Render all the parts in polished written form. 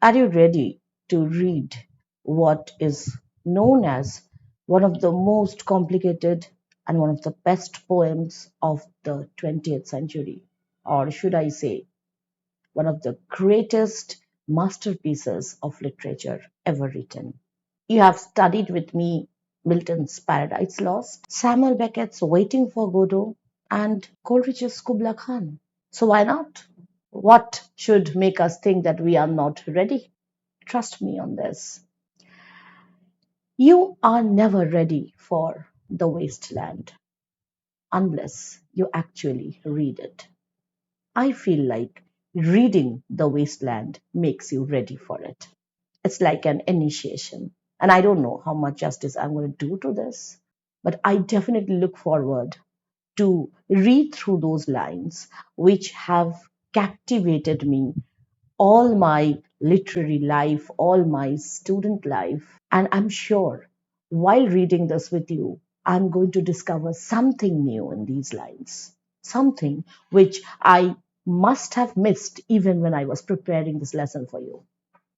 Are you ready to read what is known as one of the most complicated and one of the best poems of the 20th century? Or should I say, one of the greatest masterpieces of literature ever written? You have studied with me Milton's Paradise Lost, Samuel Beckett's Waiting for Godot, and Coleridge's Kubla Khan. So why not? What should make us think that we are not ready? Trust me on this. You are never ready for the wasteland unless you actually read it. I feel like reading The Wasteland makes you ready for it. It's like an initiation. And I don't know how much justice I'm going to do to this, but I definitely look forward to read through those lines which have captivated me all my literary life, all my student life. And I'm sure while reading this with you, I'm going to discover something new in these lines, something which I must have missed even when I was preparing this lesson for you.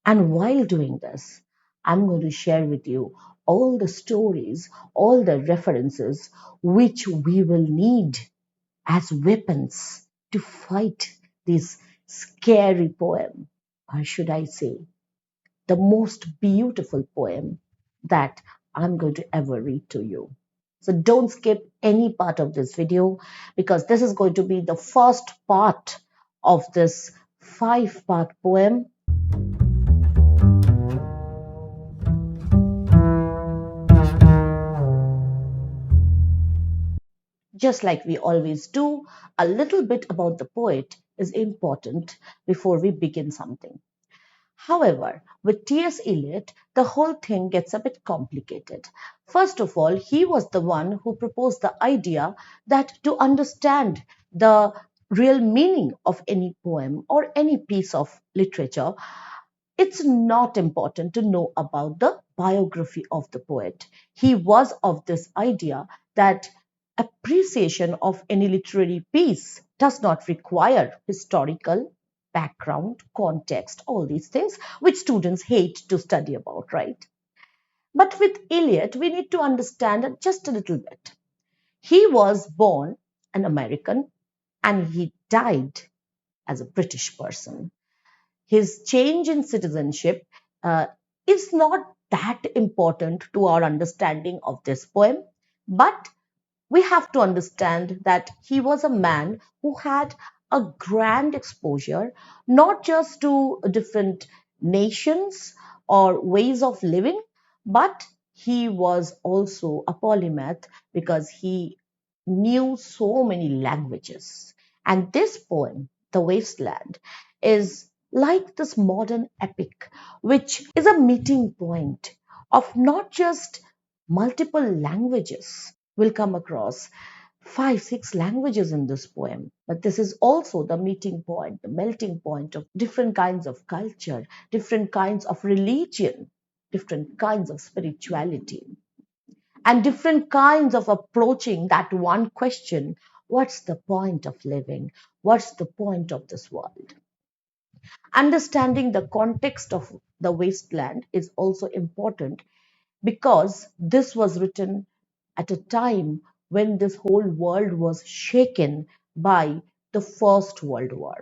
And while doing this, I'm going to share with you all the stories, all the references which we will need as weapons to fight this scary poem, or should I say, the most beautiful poem that I'm going to ever read to you. So don't skip any part of this video because this is going to be the first part of this 5-part poem. Just like we always do, a little bit about the poet is important before we begin something. However, with T.S. Eliot, the whole thing gets a bit complicated. First of all, he was the one who proposed the idea that to understand the real meaning of any poem or any piece of literature, it's not important to know about the biography of the poet. He was of this idea that appreciation of any literary piece does not require historical background, context, all these things which students hate to study about, right? But with Eliot, we need to understand it just a little bit. He was born an American and he died as a British person. His change in citizenship uh, is not that important to our understanding of this poem, but we have to understand that he was a man who had a grand exposure, not just to different nations or ways of living, but he was also a polymath because he knew so many languages. And this poem, The Wasteland, is like this modern epic, which is a meeting point of not just multiple languages. Will come across 5, 6 languages in this poem. But this is also the meeting point, the melting point of different kinds of culture, different kinds of religion, different kinds of spirituality, and different kinds of approaching that one question: what's the point of living? What's the point of this world? Understanding the context of The Wasteland is also important because this was written at a time when this whole world was shaken by the First World War.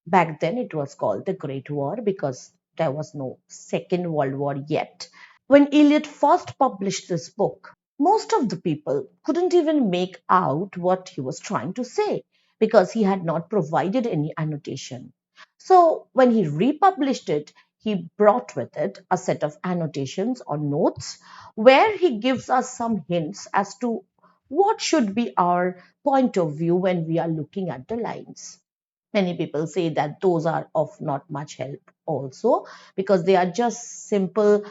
Back then, it was called the Great War because there was no Second World War yet. When Eliot first published this book, most of the people couldn't even make out what he was trying to say because he had not provided any annotation. So when he republished it, he brought with it a set of annotations or notes where he gives us some hints as to what should be our point of view when we are looking at the lines. Many people say that those are of not much help also because they are just simple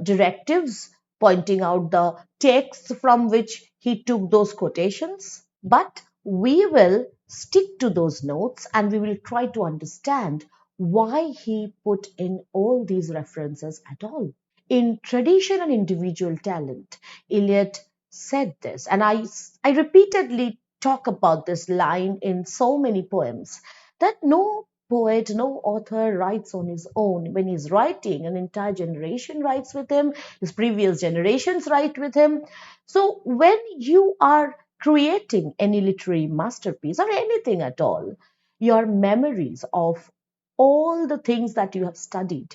directives pointing out the text from which he took those quotations. But we will stick to those notes and we will try to understand why he put in all these references at all. In Tradition and Individual Talent, Eliot said this, and I repeatedly talk about this line in so many poems, that no poet, no author writes on his own. When he's writing, an entire generation writes with him, his previous generations write with him. So when you are creating any literary masterpiece or anything at all, your memories of all the things that you have studied,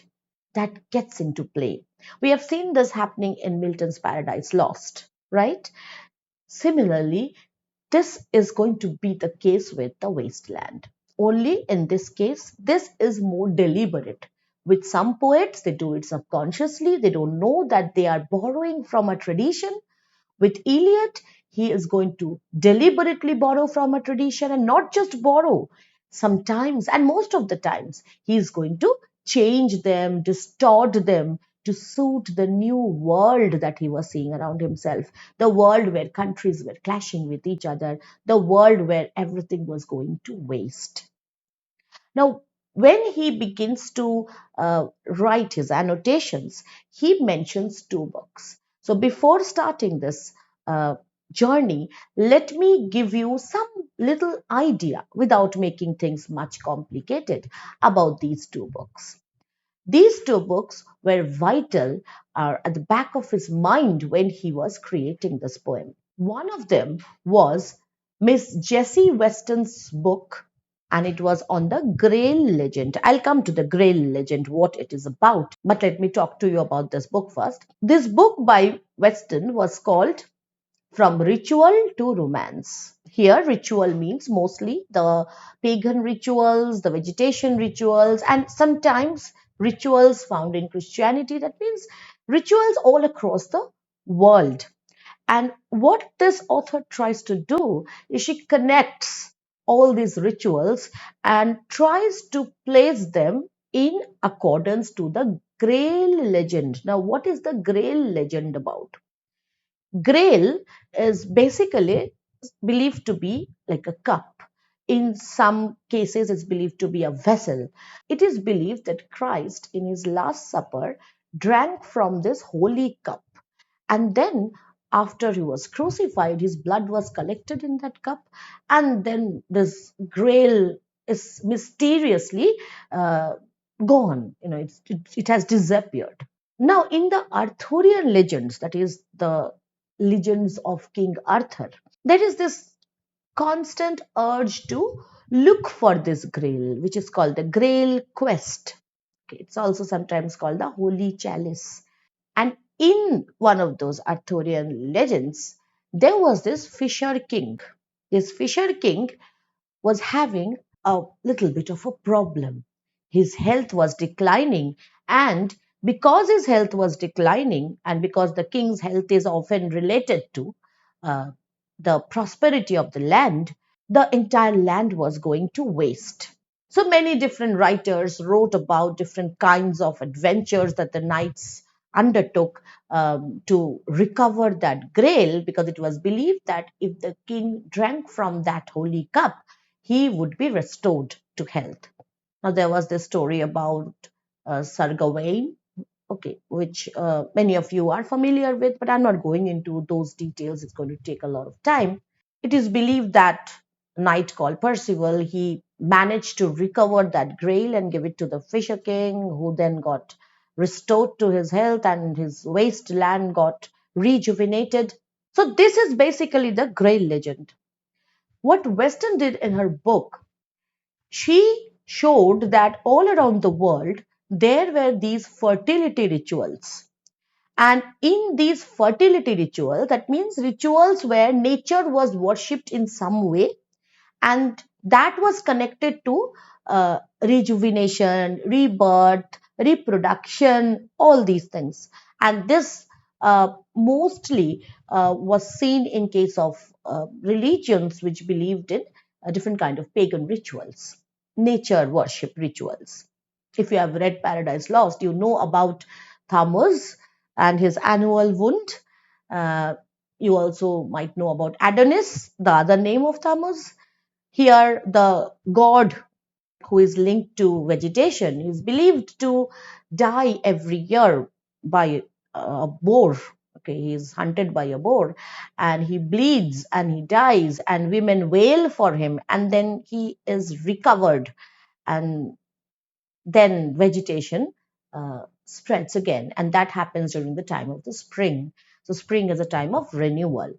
that gets into play. We have seen this happening in Milton's Paradise Lost, right? Similarly, this is going to be the case with the wasteland. Only in this case, this is more deliberate. With some poets, they do it subconsciously, they don't know that they are borrowing from a tradition. With Eliot, he is going to deliberately borrow from a tradition, and not just borrow. Sometimes, and most of the times, he is going to change them, distort them to suit the new world that he was seeing around himself. The world where countries were clashing with each other, the world where everything was going to waste. Now, when he begins to write his annotations, he mentions two books. So, before starting this uh, journey, let me give you some little idea without making things much complicated about these two books. These two books were vital at the back of his mind when he was creating this poem. One of them was Miss Jessie Weston's book, and it was on the Grail legend. I'll come to the Grail legend, what it is about, but let me talk to you about this book first. This book by Weston was called From Ritual to Romance. Here, ritual means mostly the pagan rituals, the vegetation rituals, and sometimes rituals found in Christianity. That means rituals all across the world. And what this author tries to do is she connects all these rituals and tries to place them in accordance to the Grail legend. Now, what is the Grail legend about? Grail is basically believed to be like a cup. In some cases, it's believed to be a vessel. It is believed that Christ, in his Last Supper, drank from this holy cup. And then, after he was crucified, his blood was collected in that cup. And then this grail is mysteriously uh, gone. It has disappeared. Now, in the Arthurian legends, that is the legends of King Arthur, there is this constant urge to look for this grail, which is called the Grail Quest. Okay, it's also sometimes called the Holy Chalice. And in one of those Arthurian legends, there was this Fisher King. This Fisher King was having a little bit of a problem. His health was declining, and because his health was declining, and because the king's health is often related to uh, the prosperity of the land, the entire land was going to waste. So many different writers wrote about different kinds of adventures that the knights undertook to recover that grail, because it was believed that if the king drank from that holy cup, he would be restored to health. Now, there was this story about Sir Gawain, okay, which many of you are familiar with, but I'm not going into those details. It's going to take a lot of time. It is believed that a knight called Percival, he managed to recover that grail and give it to the Fisher King, who then got restored to his health and his wasteland got rejuvenated. So this is basically the grail legend. What Weston did in her book, she showed that all around the world there were these fertility rituals. And in these fertility rituals, that means rituals where nature was worshipped in some way, and that was connected to rejuvenation, rebirth, reproduction, all these things. And this mostly was seen in case of religions which believed in a different kind of pagan rituals, nature worship rituals. If you have read Paradise Lost, you know about Thammuz and his annual wound. Uh, you also might know about Adonis, the other name of Thammuz. Here, the god who is linked to vegetation is believed to die every year by a boar. Okay, he is hunted by a boar and he bleeds and he dies, and women wail for him, and then he is recovered and then vegetation spreads again, and that happens during the time of the spring. So spring is a time of renewal.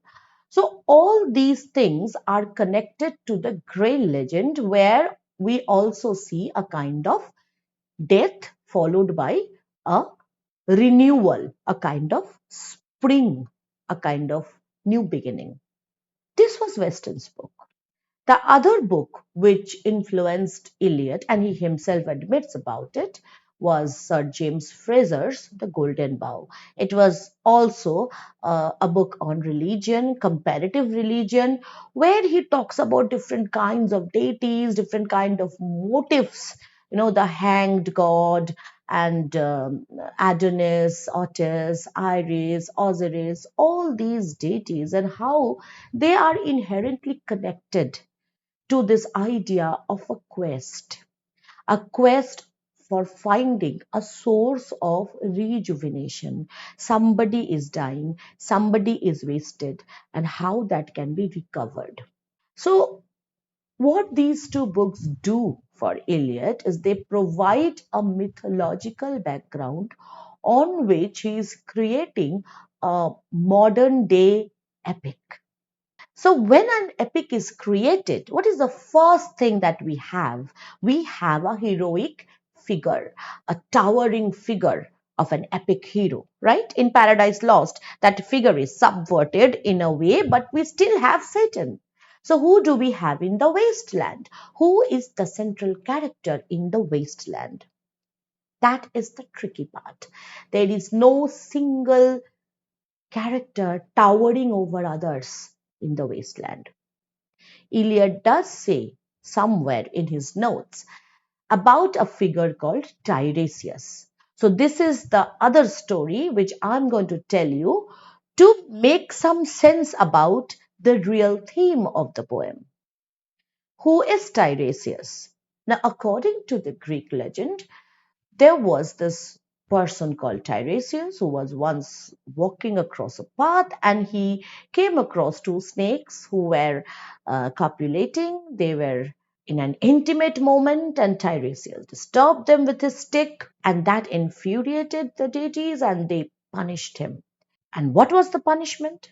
So all these things are connected to the Grail legend, where we also see a kind of death followed by a renewal, a kind of spring, a kind of new beginning. This was Weston's book. The other book which influenced Eliot, and he himself admits about it, was Sir James Fraser's The Golden Bough. It was also a book on religion, comparative religion, where he talks about different kinds of deities, different kind of motifs, the hanged god, and Adonis, Otis, Iris, Osiris, all these deities, and how they are inherently connected to this idea of a quest for finding a source of rejuvenation. Somebody is dying, somebody is wasted, and how that can be recovered. So, what these two books do for Eliot is they provide a mythological background on which he is creating a modern day epic. So, when an epic is created, what is the first thing that we have? We have a heroic figure, a towering figure of an epic hero, right? In Paradise Lost, that figure is subverted in a way, but we still have Satan. So, who do we have in the wasteland? Who is the central character in the wasteland? That is the tricky part. There is no single character towering over others in the wasteland. Eliot does say somewhere in his notes about a figure called Tiresias. So, this is the other story which I'm going to tell you to make some sense about the real theme of the poem. Who is Tiresias? Now, according to the Greek legend, there was this person called Tiresias who was once walking across a path, and he came across two snakes who were copulating. They were in an intimate moment, and Tiresias disturbed them with his stick, and that infuriated the deities and they punished him. And what was the punishment?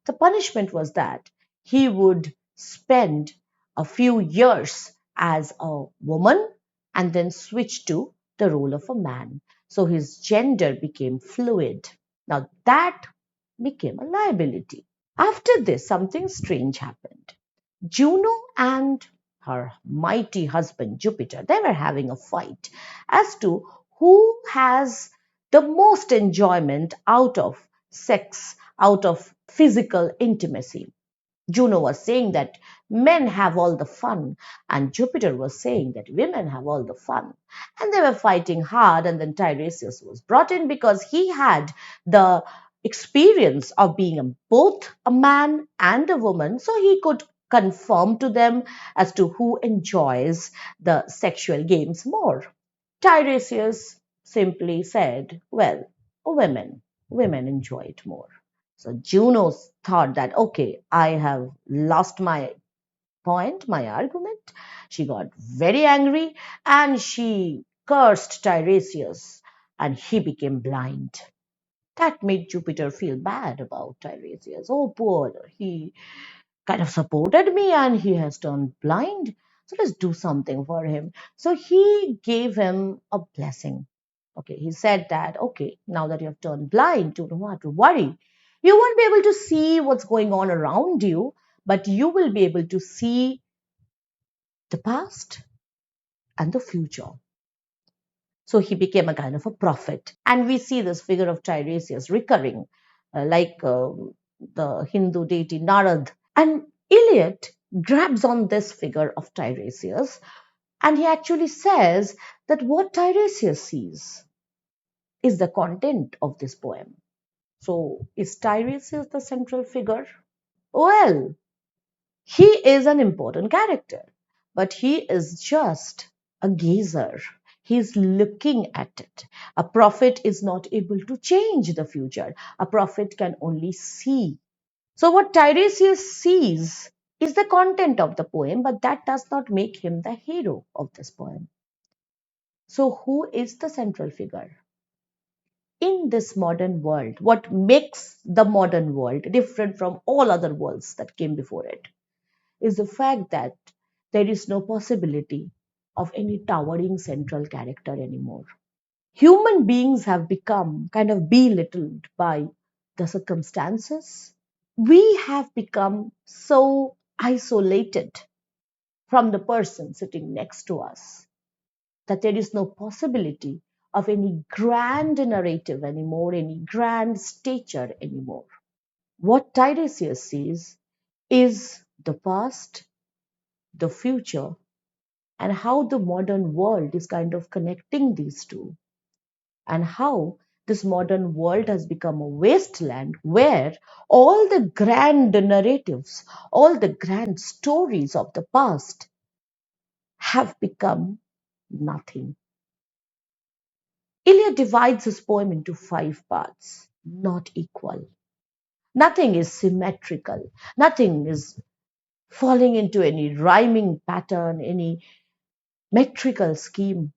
The punishment was that he would spend a few years as a woman and then switch to the role of a man. So his gender became fluid. Now that became a liability. After this, something strange happened. Juno and her mighty husband Jupiter, they were having a fight as to who has the most enjoyment out of sex, out of physical intimacy. Juno was saying that men have all the fun, and Jupiter was saying that women have all the fun. And they were fighting hard, and then Tiresias was brought in because he had the experience of being both a man and a woman, so he could confirm to them as to who enjoys the sexual games more. Tiresias simply said, well, women enjoy it more. So Juno thought that, okay, I have lost my point, my argument. She got very angry and she cursed Tiresias, and he became blind. That made Jupiter feel bad about Tiresias. Oh, poor, he kind of supported me and he has turned blind. So let's do something for him. So he gave him a blessing. Okay, he said that, okay, now that you have turned blind, you don't have to worry. You won't be able to see what's going on around you, but you will be able to see the past and the future. So he became a kind of a prophet. And we see this figure of Tiresias recurring, like the Hindu deity Narad. And Eliot grabs on this figure of Tiresias, and he actually says that what Tiresias sees is the content of this poem. So, is Tiresias the central figure? Well, he is an important character, but he is just a gazer. He's looking at it. A prophet is not able to change the future. A prophet can only see. So, what Tiresias sees is the content of the poem, but that does not make him the hero of this poem. So, who is the central figure? In this modern world, what makes the modern world different from all other worlds that came before it is the fact that there is no possibility of any towering central character anymore. Human beings have become kind of belittled by the circumstances. We have become so isolated from the person sitting next to us that there is no possibility of any grand narrative anymore, any grand stature anymore. What Tiresias sees is the past, the future, and how the modern world is kind of connecting these two, and how this modern world has become a wasteland where all the grand narratives, all the grand stories of the past have become nothing. Eliot divides his poem into five parts, not equal. Nothing is symmetrical. Nothing is falling into any rhyming pattern, any metrical scheme.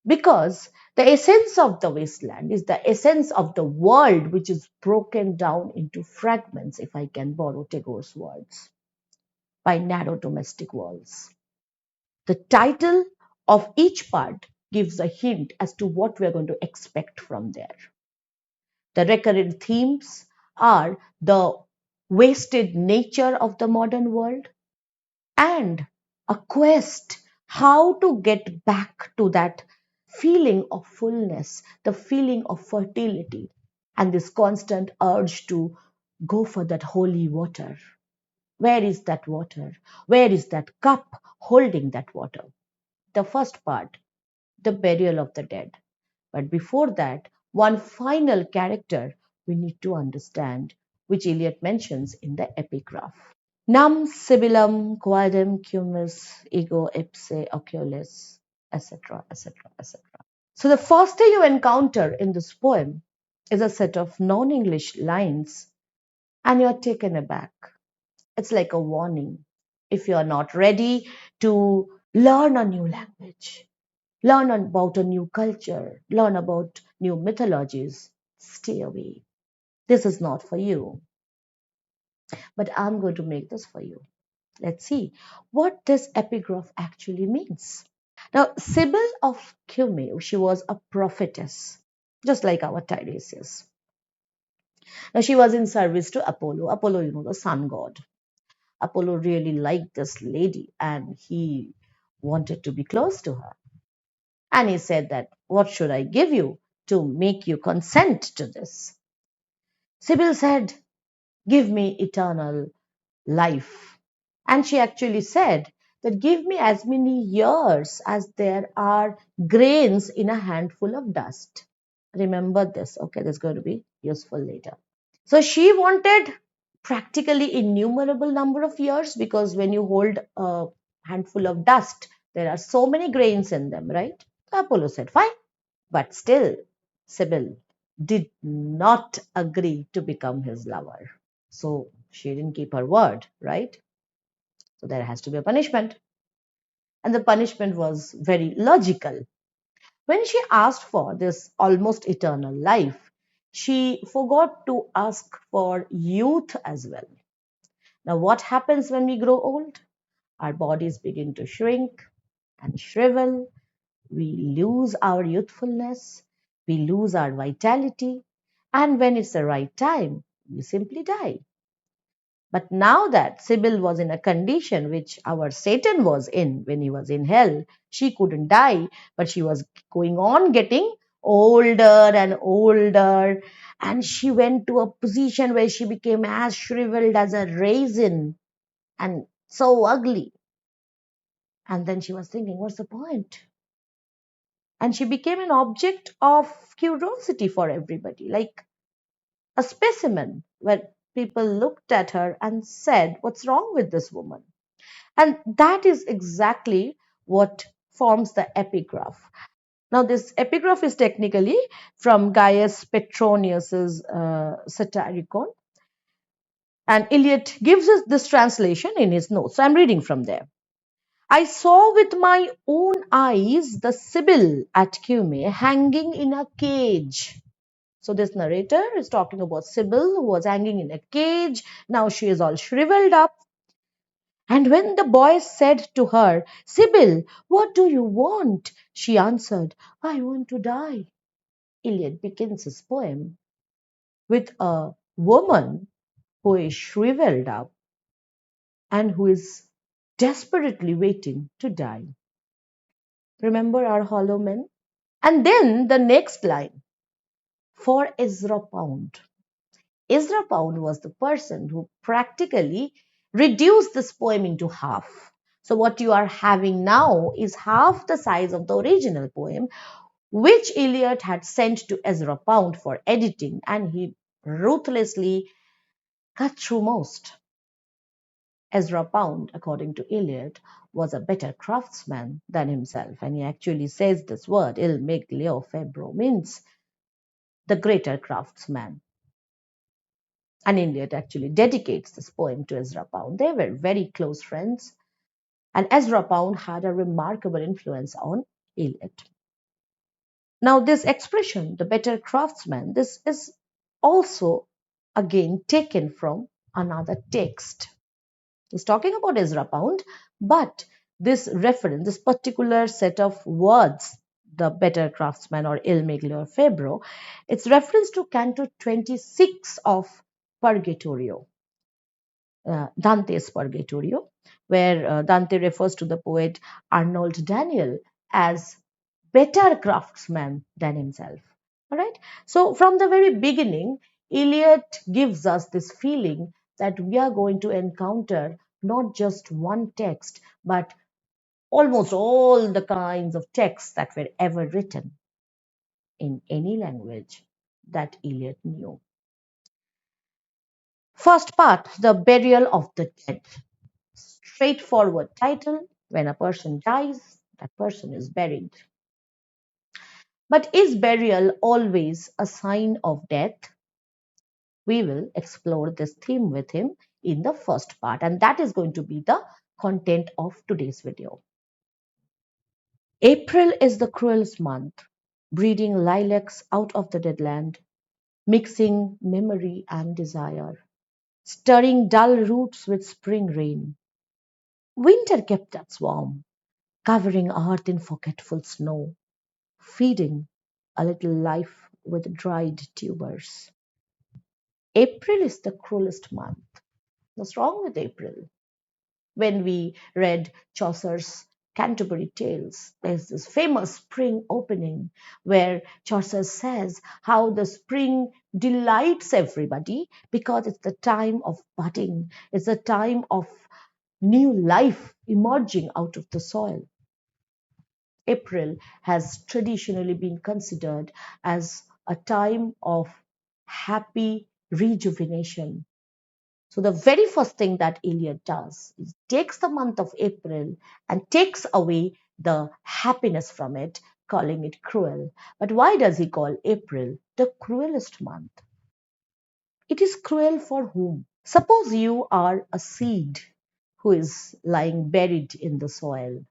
Because the essence of the wasteland is the essence of the world, which is broken down into fragments, if I can borrow Tagore's words, by narrow domestic walls. The title of each part gives a hint as to what we're going to expect from there. The recurrent themes are the wasted nature of the modern world and a quest how to get back to that feeling of fullness, the feeling of fertility, and this constant urge to go for that holy water. Where is that water? Where is that cup holding that water? The first part, the burial of the dead. But before that, one final character we need to understand, which Eliot mentions in the epigraph. Nam sibilum quadam cumus ego ipse oculis, etc., etc., etc. So the first thing you encounter in this poem is a set of non-English lines, and you're taken aback. It's like a warning. If you're not ready to learn a new language, learn about a new culture, learn about new mythologies, stay away. This is not for you. But I'm going to make this for you. Let's see what this epigraph actually means. Now, Sibyl of Cumae, she was a prophetess, just like our Tiresias. Now, she was in service to Apollo. Apollo, the sun god. Apollo really liked this lady and he wanted to be close to her. And he said that, what should I give you to make you consent to this? Sibyl said, give me eternal life. And she actually said that give me as many years as there are grains in a handful of dust. Remember this, okay? This is going to be useful later. So she wanted practically innumerable number of years because when you hold a handful of dust, there are so many grains in them, right? Apollo said, fine. But still, Sibyl did not agree to become his lover. So she didn't keep her word, right? So there has to be a punishment. And the punishment was very logical. When she asked for this almost eternal life, she forgot to ask for youth as well. Now, what happens when we grow old? Our bodies begin to shrink and shrivel. We lose our youthfulness. We lose our vitality. And when it's the right time, we simply die. But now that Sibyl was in a condition which our Satan was in when he was in hell, she couldn't die, but she was going on getting older and older. And she went to a position where she became as shriveled as a raisin and so ugly. And then she was thinking, what's the point? And she became an object of curiosity for everybody, like a specimen where people looked at her and said, what's wrong with this woman? And that is exactly what forms the epigraph. Now, this epigraph is technically from Gaius Petronius's Satyricon. And Eliot gives us this translation in his notes. So I'm reading from there. I saw with my own eyes the Sibyl at Cumae hanging in a cage. So this narrator is talking about Sibyl who was hanging in a cage. Now she is all shriveled up. And when the boy said to her, Sibyl, what do you want? She answered, I want to die. Eliot begins his poem with a woman who is shriveled up and who is desperately waiting to die. Remember our hollow men? And then the next line for Ezra Pound. Ezra Pound was the person who practically reduced this poem into half. So, what you are having now is half the size of the original poem, which Eliot had sent to Ezra Pound for editing, and he ruthlessly cut through most. Ezra Pound, according to Eliot, was a better craftsman than himself, and he actually says this word, il meglio fabbro, means the greater craftsman. And Eliot actually dedicates this poem to Ezra Pound. They were very close friends, and Ezra Pound had a remarkable influence on Eliot. Now, this expression, the better craftsman, this is also again taken from another text. He's talking about Ezra Pound, but this reference, this particular set of words, the better craftsman or il meglio fabbro, it's reference to Canto 26 of Purgatorio, Dante's Purgatorio, where Dante refers to the poet Arnold Daniel as better craftsman than himself. All right. So from the very beginning, Eliot gives us this feeling that we are going to encounter not just one text, but almost all the kinds of texts that were ever written in any language that Eliot knew. First part, the burial of the dead. Straightforward title. When a person dies, that person is buried. But is burial always a sign of death? We will explore this theme with him in the first part, and that is going to be the content of today's video. April is the cruelest month, breeding lilacs out of the deadland, mixing memory and desire, stirring dull roots with spring rain. Winter kept us warm, covering earth in forgetful snow, feeding a little life with dried tubers. April is the cruelest month. What's wrong with April? When we read Chaucer's Canterbury Tales, there's this famous spring opening where Chaucer says how the spring delights everybody because it's the time of budding, it's the time of new life emerging out of the soil. April has traditionally been considered as a time of happy rejuvenation. So, the very first thing that Eliot does is takes the month of April and takes away the happiness from it, calling it cruel. But why does he call April the cruelest month? It is cruel for whom? Suppose you are a seed who is lying buried in the soil,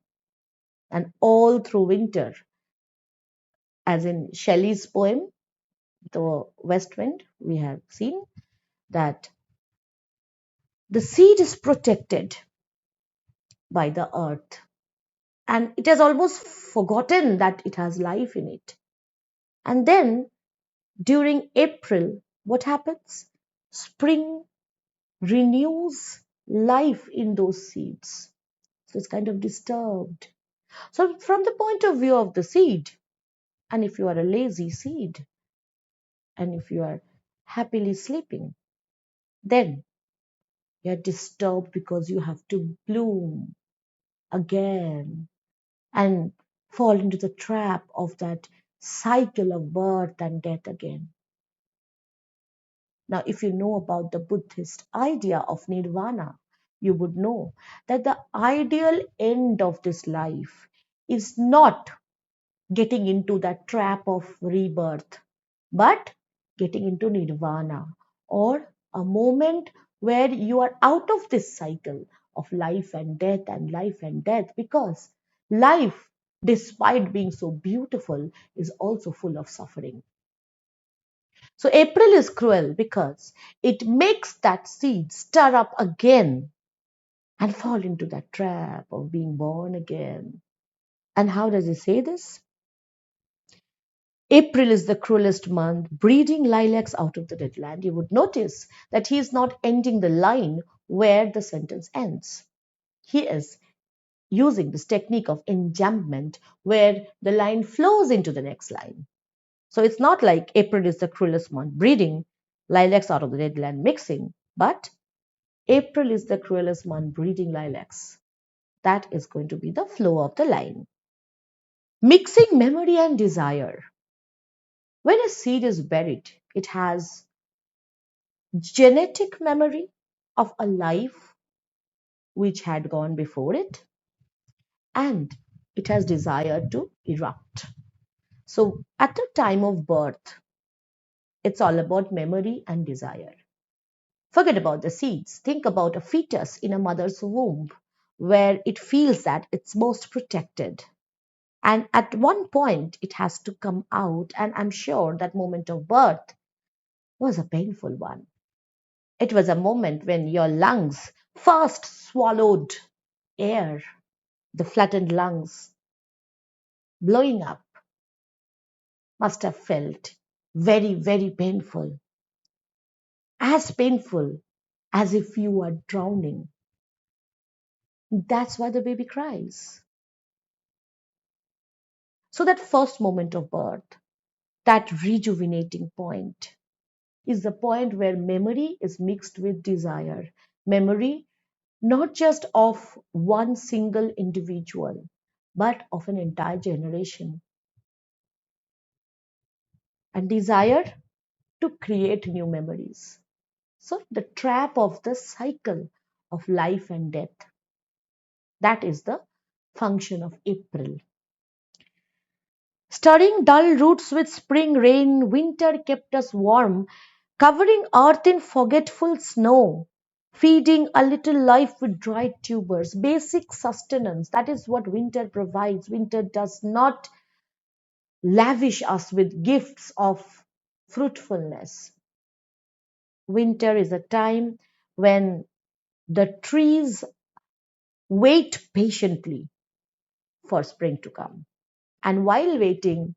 and all through winter, as in Shelley's poem, The West Wind, we have seen that the seed is protected by the earth and it has almost forgotten that it has life in it. And then during April, what happens? Spring renews life in those seeds. So it's kind of disturbed. So, from the point of view of the seed, and if you are a lazy seed, and if you are happily sleeping, then you're disturbed because you have to bloom again and fall into the trap of that cycle of birth and death again. Now, if you know about the Buddhist idea of nirvana, you would know that the ideal end of this life is not getting into that trap of rebirth, but getting into nirvana or a moment where you are out of this cycle of life and death and life and death, because life, despite being so beautiful, is also full of suffering. So April is cruel because it makes that seed stir up again and fall into that trap of being born again. And how does he say this? April is the cruelest month, breeding lilacs out of the dead land. You would notice that he is not ending the line where the sentence ends. He is using this technique of enjambment where the line flows into the next line. So it's not like April is the cruelest month, breeding lilacs out of the dead land, mixing, but April is the cruelest month, breeding lilacs. That is going to be the flow of the line. Mixing memory and desire. When a seed is buried, it has genetic memory of a life which had gone before it, and it has desire to erupt. So at the time of birth, it's all about memory and desire. Forget about the seeds. Think about a fetus in a mother's womb where it feels that it's most protected. And at one point, it has to come out. And I'm sure that moment of birth was a painful one. It was a moment when your lungs first swallowed air, the flattened lungs blowing up must have felt very, very painful, as painful as if you were drowning. That's why the baby cries. So, that first moment of birth, that rejuvenating point, is the point where memory is mixed with desire. Memory not just of one single individual, but of an entire generation, and desire to create new memories. So, the trap of the cycle of life and death, that is the function of April. Stirring dull roots with spring rain, winter kept us warm, covering earth in forgetful snow, feeding a little life with dried tubers, basic sustenance. That is what winter provides. Winter does not lavish us with gifts of fruitfulness. Winter is a time when the trees wait patiently for spring to come. And while waiting,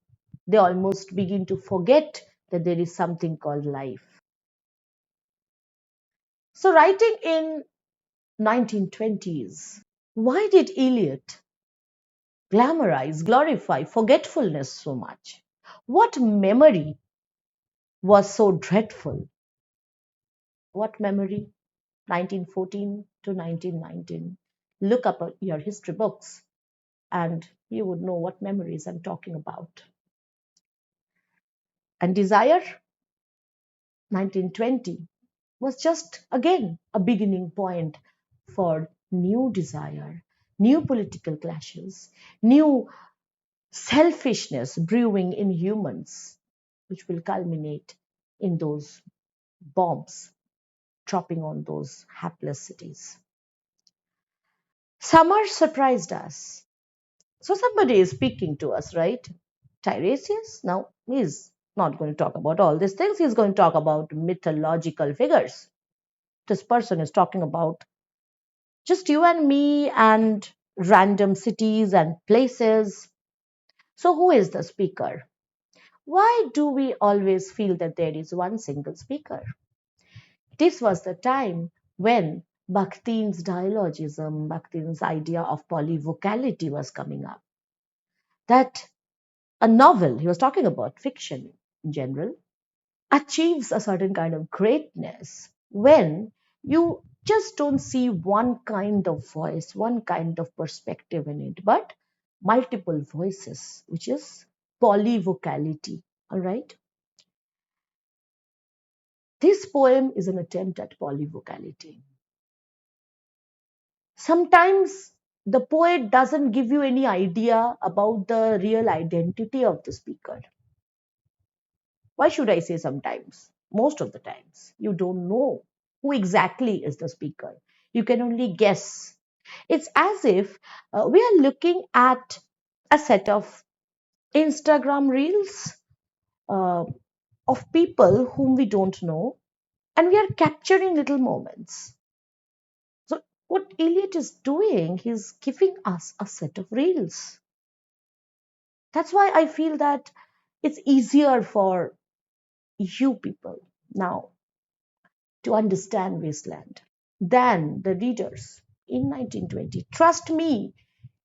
they almost begin to forget that there is something called life. So, writing in 1920s, why did Eliot glorify forgetfulness so much? What memory was so dreadful? What memory? 1914 to 1919. Look up your history books and you would know what memories I'm talking about. And desire, 1920, was just again a beginning point for new desire, new political clashes, new selfishness brewing in humans, which will culminate in those bombs dropping on those hapless cities. Summer surprised us. So somebody is speaking to us, right? Tiresias? Now, he's not going to talk about all these things. He's going to talk about mythological figures. This person is talking about just you and me and random cities and places. So, who is the speaker? Why do we always feel that there is one single speaker? This was the time when Bakhtin's dialogism, Bakhtin's idea of polyvocality was coming up. That a novel, he was talking about fiction in general, achieves a certain kind of greatness when you just don't see one kind of voice, one kind of perspective in it, but multiple voices, which is polyvocality. All right. This poem is an attempt at polyvocality. Sometimes the poet doesn't give you any idea about the real identity of the speaker. Why should I say sometimes? Most of the times, you don't know. Who exactly is the speaker? You can only guess. It's as if we are looking at a set of Instagram reels uh, of people whom we don't know, and we are capturing little moments. So, what Eliot is doing, he's giving us a set of reels. That's why I feel that it's easier for you people now to understand Wasteland than the readers in 1920. Trust me,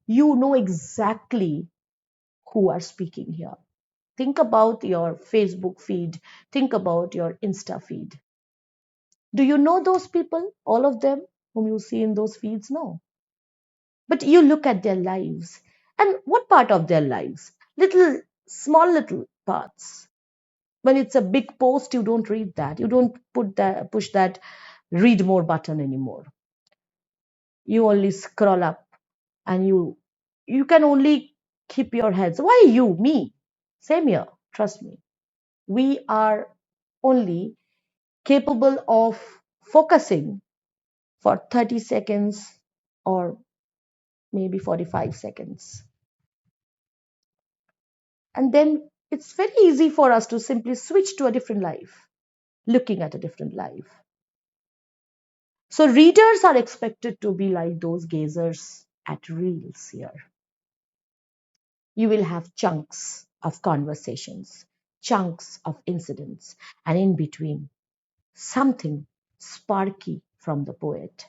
you know exactly who are speaking here. Think about your Facebook feed, think about your Insta feed. Do you know those people, all of them whom you see in those feeds? No. But you look at their lives. And what part of their lives? Little, small little parts. When it's a big post, you don't read that. You don't push that read more button anymore. You only scroll up and you can only keep your heads. Why you? Me. Same here. Trust me. We are only capable of focusing for 30 seconds or maybe 45 seconds. And then it's very easy for us to simply switch to a different life, looking at a different life. So readers are expected to be like those gazers at reels here. You will have chunks of conversations, chunks of incidents, and in between, something sparky from the poet.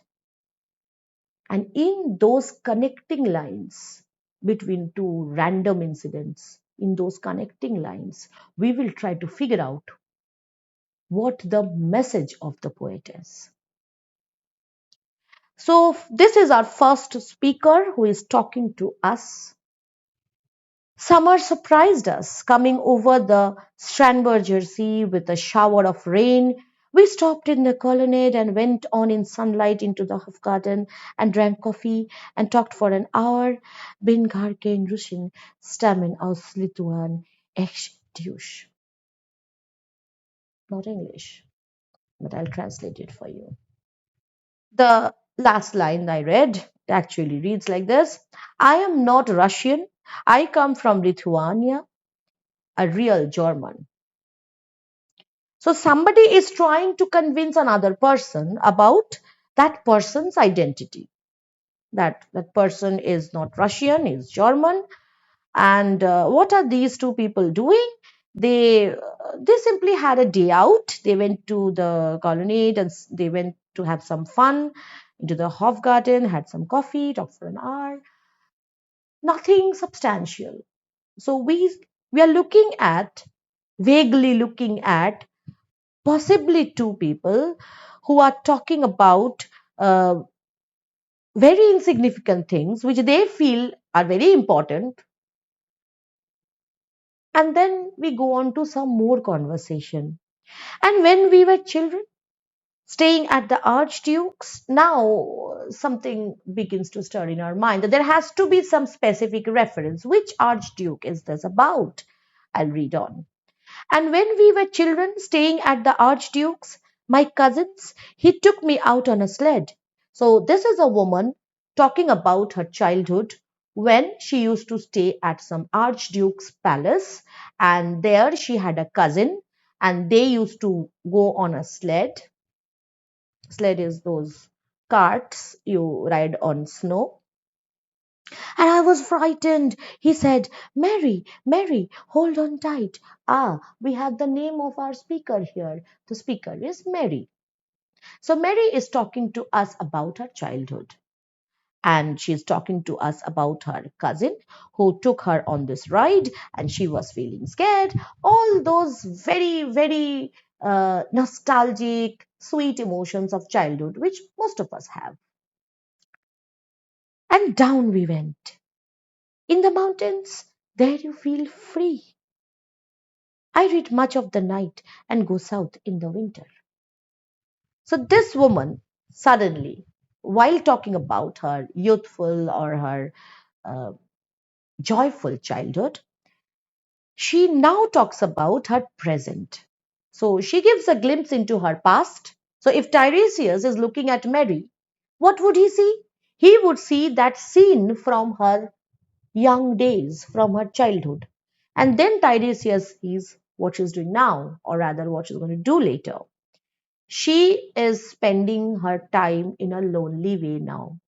And in those connecting lines between two random incidents, in those connecting lines, we will try to figure out what the message of the poet is. So, this is our first speaker who is talking to us. Summer surprised us, coming over the Starnberger Sea with a shower of rain. We stopped in the colonnade and went on in sunlight into the Hofgarten and drank coffee and talked for an hour. Bin gar kein Russian stammen aus Lituan echt Tyus. Not English, but I'll translate it for you. The last line I read actually reads like this: I am not Russian. I come from Lithuania, a real German. So somebody is trying to convince another person about that person's identity. That person is not Russian, is German. And what are these two people doing? They simply had a day out. They went to the colonnade and they went to have some fun into the Hofgarten, had some coffee, talked for an hour. Nothing substantial. So we are looking at, vaguely looking at, possibly two people who are talking about very insignificant things which they feel are very important, and then we go on to some more conversation. And when we were children staying at the Archduke's, now something begins to stir in our mind that there has to be some specific reference. Which Archduke is this about? I'll read on. And when we were children staying at the Archduke's, my cousins, he took me out on a sled. So this is a woman talking about her childhood when she used to stay at some Archduke's palace, and there she had a cousin and they used to go on a sled. Sled is those carts you ride on snow. And I was frightened. He said, Mary, Mary, hold on tight. Ah, we have the name of our speaker here. The speaker is Mary. So Mary is talking to us about her childhood. And she's talking to us about her cousin who took her on this ride and she was feeling scared. All those very, very nostalgic, sweet emotions of childhood, which most of us have. And down we went. In the mountains, there you feel free. I read much of the night and go south in the winter. So this woman suddenly, while talking about her youthful or her uh, joyful childhood, she now talks about her present. So she gives a glimpse into her past So if Tiresias is looking at Mary, what would he see? He would see that scene from her young days, from her childhood. And then Tiresias sees what she's doing now, or rather, what she's going to do later. She is spending her time in a lonely way now.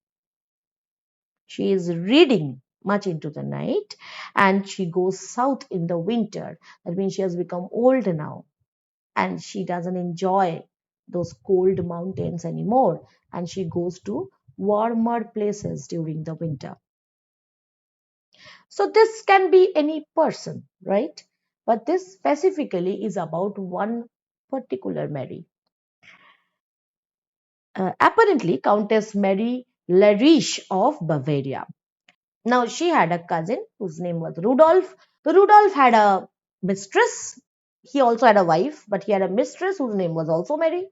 She is reading much into the night and she goes south in the winter. That means she has become old now and she doesn't enjoy those cold mountains anymore and she goes to warmer places during the winter. So this can be any person, right? But this specifically is about one particular Mary. Apparently, Countess Mary Lariche of Bavaria. Now, she had a cousin whose name was Rudolph. Rudolph had a mistress. He also had a wife, but he had a mistress whose name was also Mary.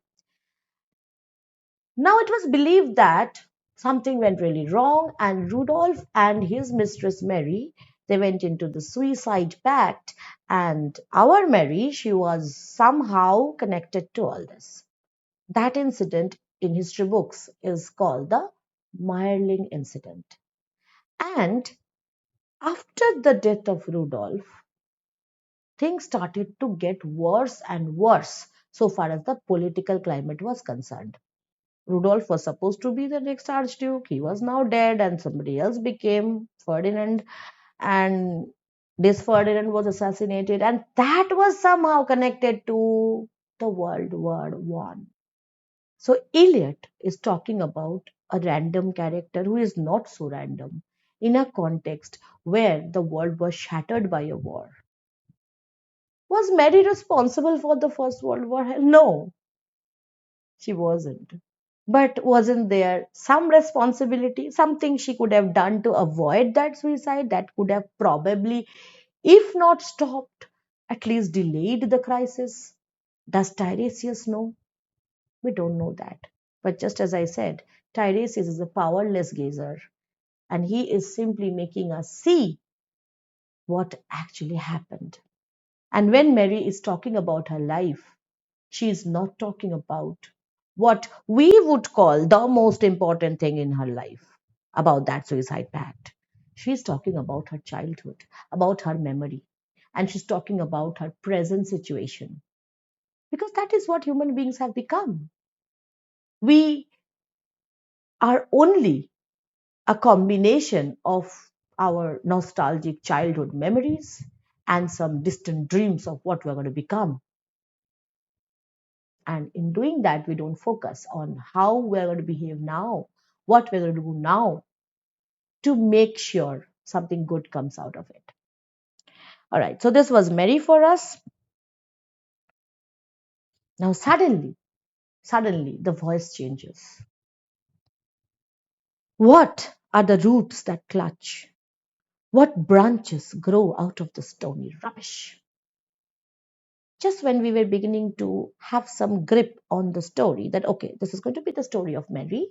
Now, it was believed that something went really wrong, and Rudolph and his mistress Mary they went into the suicide pact. And our Mary, she was somehow connected to all this. That incident in history books is called the Mayerling incident. And after the death of Rudolph, things started to get worse and worse so far as the political climate was concerned. Rudolph was supposed to be the next Archduke. He was now dead, and somebody else became Ferdinand. And this Ferdinand was assassinated, and that was somehow connected to the World War One. So Eliot is talking about a random character who is not so random in a context where the world was shattered by a war. Was Mary responsible for the First World War? No, she wasn't. But wasn't there some responsibility, something she could have done to avoid that suicide that could have probably, if not stopped, at least delayed the crisis? Does Tiresias know? We don't know that. But just as I said, Tiresias is a powerless gazer, and he is simply making us see what actually happened. And when Mary is talking about her life, she is not talking about what we would call the most important thing in her life about that suicide pact. She's talking about her childhood, about her memory, and she's talking about her present situation because that is what human beings have become. We are only a combination of our nostalgic childhood memories and some distant dreams of what we're going to become. And in doing that, we don't focus on how we're going to behave now, what we're going to do now to make sure something good comes out of it. All right, so this was Mary for us. Now, suddenly, the voice changes. What are the roots that clutch? What branches grow out of the stony rubbish? Just when we were beginning to have some grip on the story that, okay, this is going to be the story of Mary,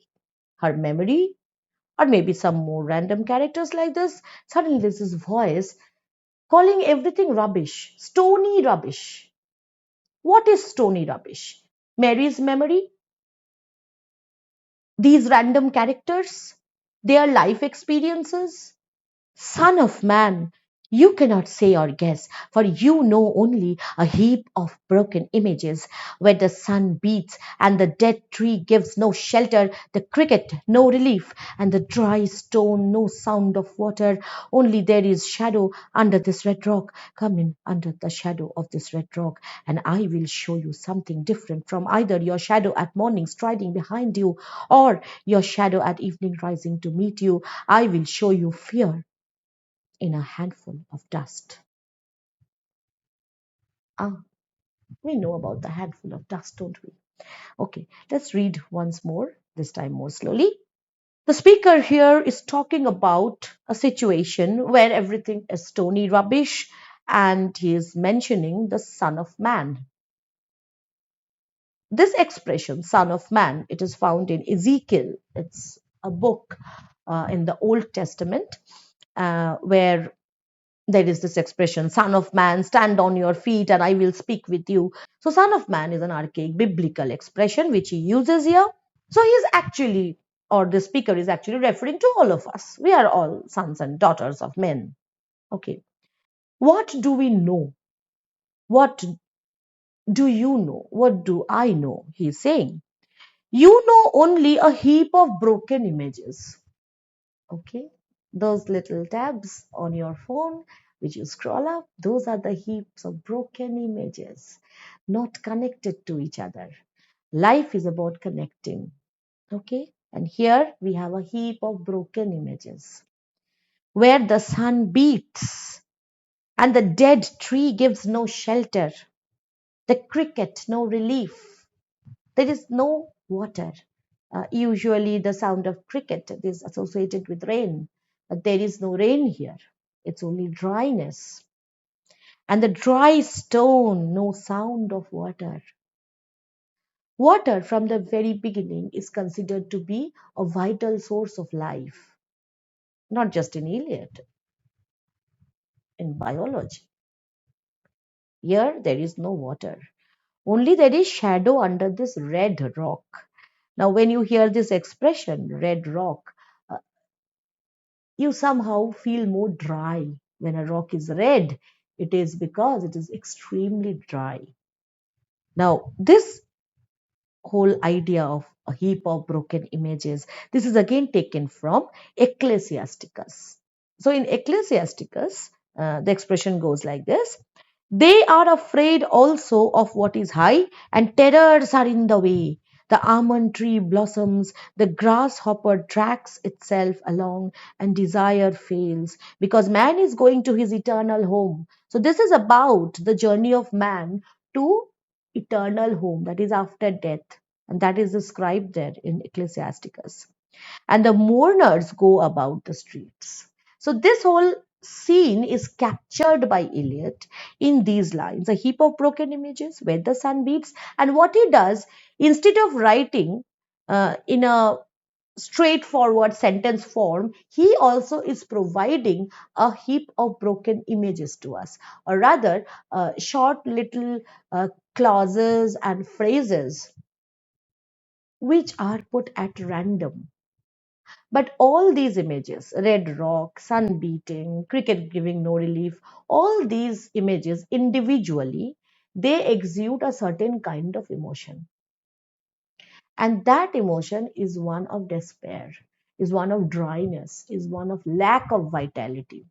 her memory, or maybe some more random characters like this, suddenly there's this voice calling everything rubbish, stony rubbish. What is stony rubbish? Mary's memory, these random characters, their life experiences, Son of man, you cannot say or guess, for you know only a heap of broken images where the sun beats and the dead tree gives no shelter, the cricket no relief, and the dry stone no sound of water. Only there is shadow under this red rock. Come in under the shadow of this red rock, and I will show you something different from either your shadow at morning striding behind you or your shadow at evening rising to meet you. I will show you fear in a handful of dust. Ah, we know about the handful of dust, don't we? Okay, let's read once more, this time more slowly. The speaker here is talking about a situation where everything is stony rubbish, and he is mentioning the Son of Man. This expression, Son of Man, it is found in Ezekiel. It's a book in the Old Testament where There is this expression, son of man, stand on your feet and I will speak with you. So, son of man is an archaic biblical expression which he uses here. So, he is actually, or the speaker is actually referring to all of us. We are all sons and daughters of men. Okay. What do we know? What do you know? What do I know? He's saying. You know only a heap of broken images. Okay. Those little tabs on your phone, which you scroll up, those are the heaps of broken images, not connected to each other. Life is about connecting. Okay. And here we have a heap of broken images where the sun beats and the dead tree gives no shelter, the cricket no relief. There is no water. Usually, the sound of cricket is associated with rain, but there is no rain here. It's only dryness. And the dry stone, no sound of water. Water, from the very beginning, is considered to be a vital source of life, not just in Eliot, in biology. Here, there is no water. Only there is shadow under this red rock. Now, when you hear this expression, red rock, uh, you somehow feel more dry. When a rock is red, it is because it is extremely dry. Now, this whole idea of a heap of broken images, this is again taken from Ecclesiasticus. So, in Ecclesiasticus, the expression goes like this: they are afraid also of what is high, and terrors are in the way. The almond tree blossoms, the grasshopper tracks itself along, and desire fails because man is going to his eternal home. So, this is about the journey of man to eternal home, that is after death, and that is described there in Ecclesiasticus. And the mourners go about the streets. So this whole scene is captured by Eliot in these lines: a heap of broken images where the sun beats. And what he does, instead of writing in a straightforward sentence form, he also is providing a heap of broken images to us, or rather, short little clauses and phrases which are put at random. But all these images, red rock, sun beating, cricket giving no relief, all these images individually, they exude a certain kind of emotion. And that emotion is one of despair, is one of dryness, is one of lack of vitality.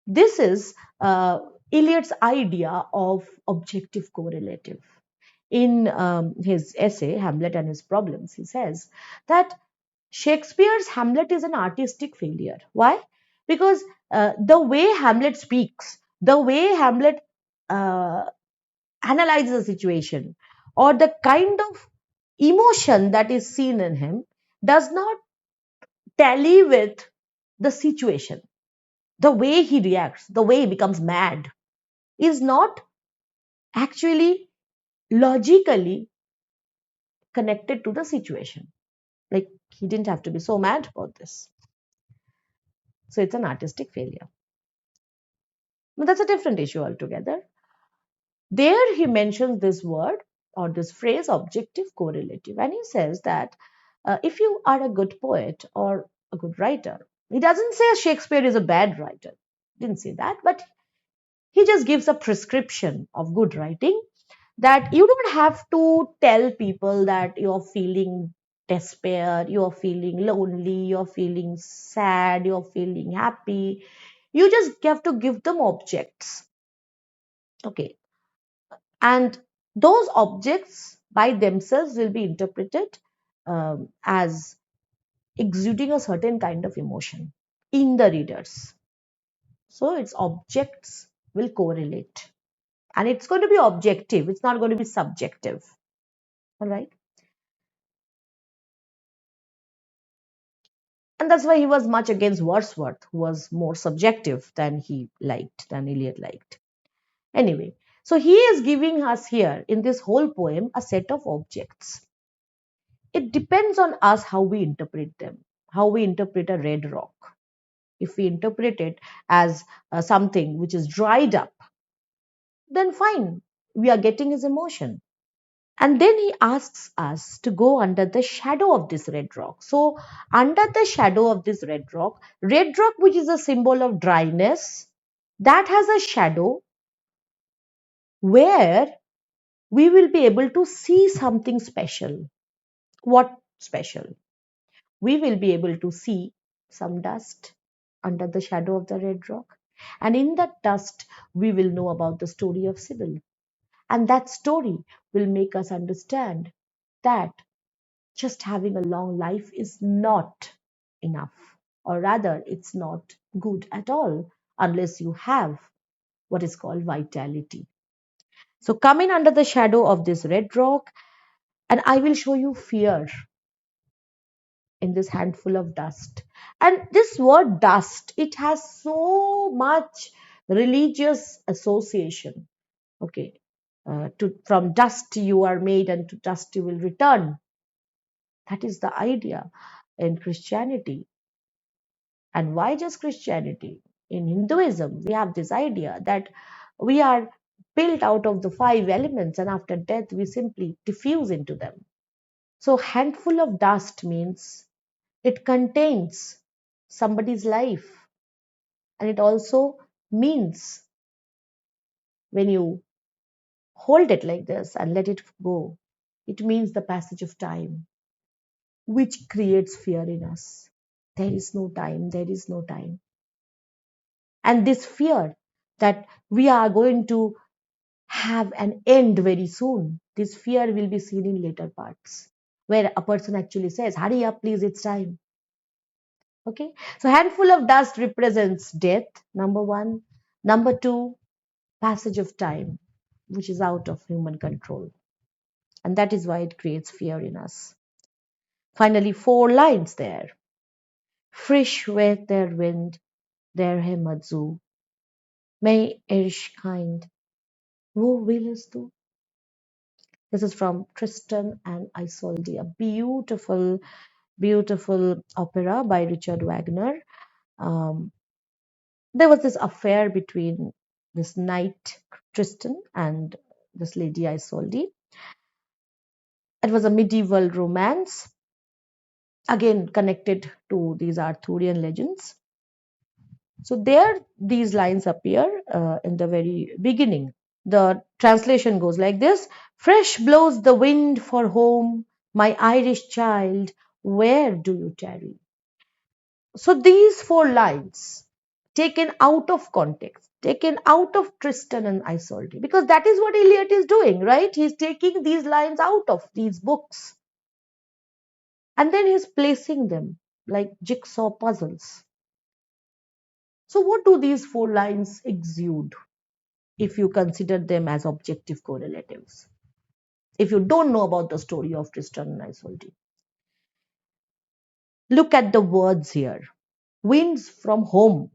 This is Eliot's idea of objective correlative. In his essay, Hamlet and His Problems, he says that Shakespeare's Hamlet is an artistic failure. Why? Because the way Hamlet speaks, the way Hamlet uh, analyzes a situation, or the kind of emotion that is seen in him does not tally with the situation. The way he reacts, the way he becomes mad, is not actually logically connected to the situation. Like, he didn't have to be so mad about this. So it's an artistic failure. But that's a different issue altogether. There he mentions this word or this phrase, objective correlative, and he says that if you are a good poet or a good writer, he doesn't say Shakespeare is a bad writer. He didn't say that, but he just gives a prescription of good writing, that you don't have to tell people that you're feeling despair, you're feeling lonely, you're feeling sad, you're feeling happy. You just have to give them objects. Okay. And those objects by themselves will be interpreted as exuding a certain kind of emotion in the readers. So its objects will correlate. And it's going to be objective, it's not going to be subjective. All right. And that's why he was much against Wordsworth, who was more subjective than he liked, than Eliot liked. Anyway, so he is giving us here in this whole poem a set of objects. It depends on us how we interpret them, how we interpret a red rock. If we interpret it as something which is dried up, then fine, we are getting his emotion. And then he asks us to go under the shadow of this red rock. So, under the shadow of this red rock, which is a symbol of dryness, that has a shadow where we will be able to see something special. What special? We will be able to see some dust under the shadow of the red rock. And in that dust, we will know about the story of Sybil. And that story will make us understand that just having a long life is not enough, or rather, it's not good at all unless you have what is called vitality. So, come in under the shadow of this red rock, and I will show you fear in this handful of dust. And this word dust, it has so much religious association. Okay, from dust you are made, and to dust you will return. That is the idea in Christianity. And why just Christianity? In Hinduism, we have this idea that we are built out of the five elements, and after death, we simply diffuse into them. So, handful of dust means it contains somebody's life, and it also means when you hold it like this and let it go, it means the passage of time, which creates fear in us. There is no time, there is no time. And this fear that we are going to have an end very soon, this fear will be seen in later parts, where a person actually says, hurry up, please, it's time. Okay, so handful of dust represents death, number one. Number two, passage of time, which is out of human control. And that is why it creates fear in us. Finally, four lines there. Frisch weht der Wind, der hämmert zu. May erscheint, wo willst du? This is from Tristan and Isolde, a beautiful, beautiful opera by Richard Wagner. Um, there was this affair between this knight Tristan and this lady Isolde. It was a medieval romance, again connected to these Arthurian legends. So there, these lines appear in the very beginning. The translation goes like this: Fresh blows the wind for home, my Irish child, where do you tarry? So these four lines, taken out of context, taken out of Tristan and Isolde, because that is what Eliot is doing, right? He's taking these lines out of these books and then he's placing them like jigsaw puzzles. So, what do these four lines exude if you consider them as objective correlatives? If you don't know about the story of Tristan and Isolde, look at the words here. Winds from home.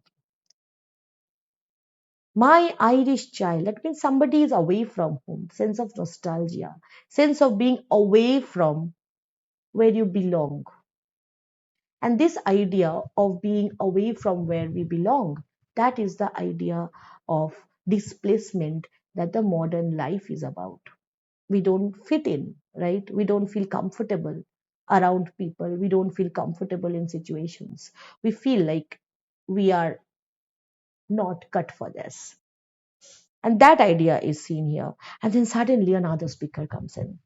My Irish child, that means somebody is away from home, sense of nostalgia, sense of being away from where you belong. And this idea of being away from where we belong, that is the idea of displacement that the modern life is about. We don't fit in, right? We don't feel comfortable around people. We don't feel comfortable in situations. We feel like we are not cut for this. And that idea is seen here. And then suddenly another speaker comes in.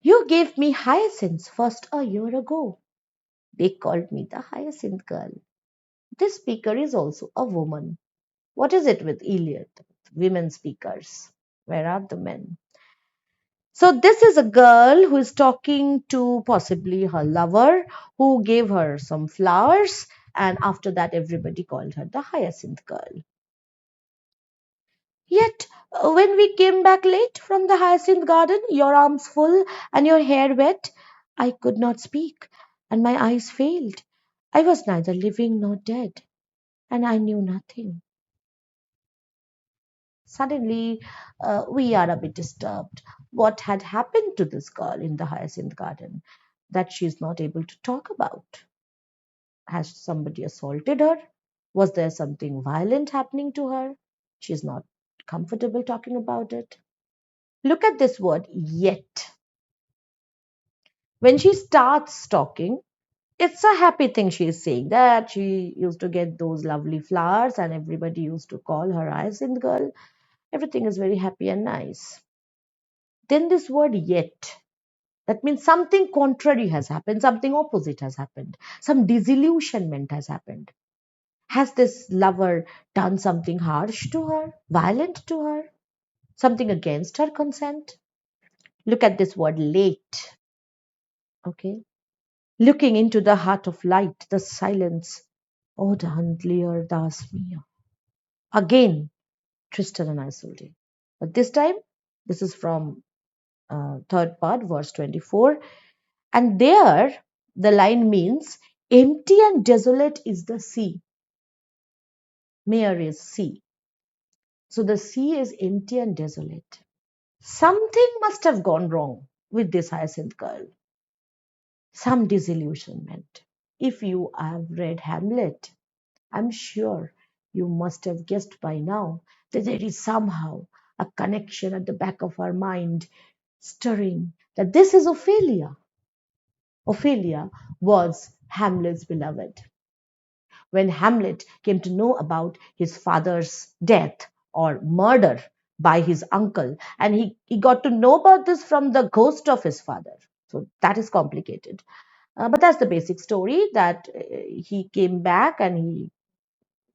You gave me hyacinths first a year ago. They called me the hyacinth girl. This speaker is also a woman. What is it with Eliot? Women speakers. Where are the men? So, this is a girl who is talking to possibly her lover who gave her some flowers, and after that, everybody called her the hyacinth girl. Yet, when we came back late from the hyacinth garden, your arms full and your hair wet, I could not speak, and my eyes failed. I was neither living nor dead, and I knew nothing. Suddenly, we are a bit disturbed. What had happened to this girl in the hyacinth garden that she is not able to talk about? Has somebody assaulted her? Was there something violent happening to her? She's not comfortable talking about it. Look at this word, yet. When she starts talking, it's a happy thing she is saying, that she used to get those lovely flowers and everybody used to call her Hyacinth girl. Everything is very happy and nice. Then this word yet. That means something contrary has happened, something opposite has happened, some disillusionment has happened. Has this lover done something harsh to her, violent to her, something against her consent? Look at this word late. Okay. Looking into the heart of light, the silence. Oh, Dhandlier das mir. Again, Tristan and Isolde. But this time, this is from third part, verse 24. And there, the line means, empty and desolate is the sea. Mere is sea. So the sea is empty and desolate. Something must have gone wrong with this Hyacinth girl. Some disillusionment. If you have read Hamlet, I'm sure you must have guessed by now that there is somehow a connection at the back of our mind stirring that this is Ophelia. Ophelia was Hamlet's beloved. When Hamlet came to know about his father's death or murder by his uncle, and he got to know about this from the ghost of his father. So that is complicated. But that's the basic story, that he came back and he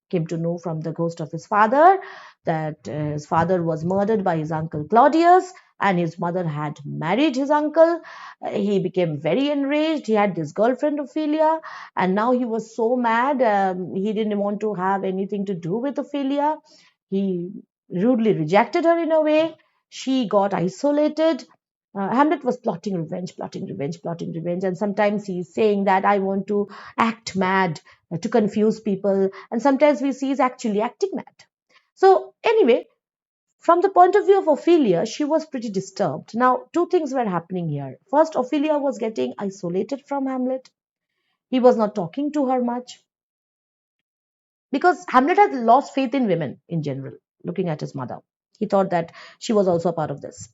came to know from the ghost of his father that his father was murdered by his uncle Claudius and his mother had married his uncle. He became very enraged. He had this girlfriend Ophelia, and now he was so mad. He didn't want to have anything to do with Ophelia. He rudely rejected her in a way. She got isolated. Hamlet was plotting revenge, plotting revenge, plotting revenge, and sometimes he's saying that I want to act mad to confuse people, and sometimes we see he's actually acting mad. So anyway, from the point of view of Ophelia, she was pretty disturbed. Now, two things were happening here. First, Ophelia was getting isolated from Hamlet. He was not talking to her much because Hamlet had lost faith in women in general, looking at his mother. He thought that she was also a part of this.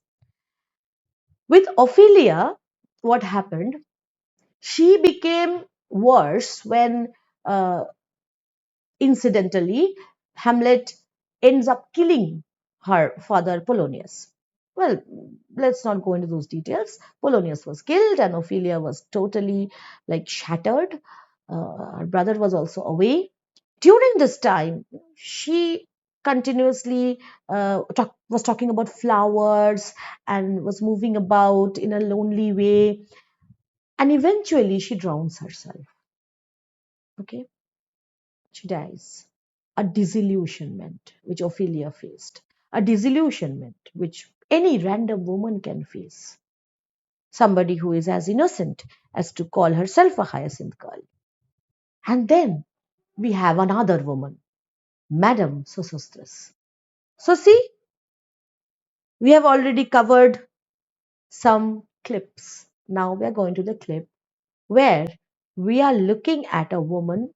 With Ophelia, what happened? She became worse when uh, incidentally, Hamlet ends up killing her father Polonius. Well, let's not go into those details. Polonius was killed, and Ophelia was totally like shattered. Her brother was also away. During this time, she continuously was talking about flowers and was moving about in a lonely way. And eventually, she drowns herself. Okay, she dies. A disillusionment which Ophelia faced, a disillusionment which any random woman can face. Somebody who is as innocent as to call herself a hyacinth girl. And then we have another woman, Madame Sosostris. So, see, we have already covered some clips. Now we are going to the clip where we are looking at a woman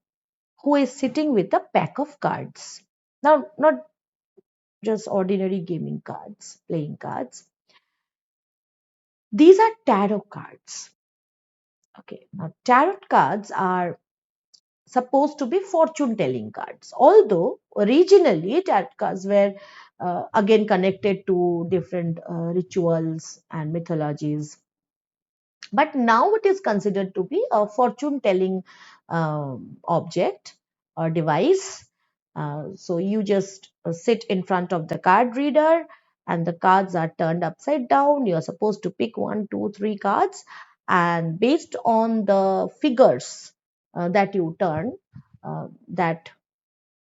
who is sitting with a pack of cards. Now, not just ordinary gaming cards, playing cards. These are tarot cards. Okay, now tarot cards are supposed to be fortune telling cards, although originally tarot cards were again connected to different rituals and mythologies. But now it is considered to be a fortune telling object or device. So you just sit in front of the card reader and the cards are turned upside down. You're supposed to pick one, two, three cards, and based on the figures that you turn, that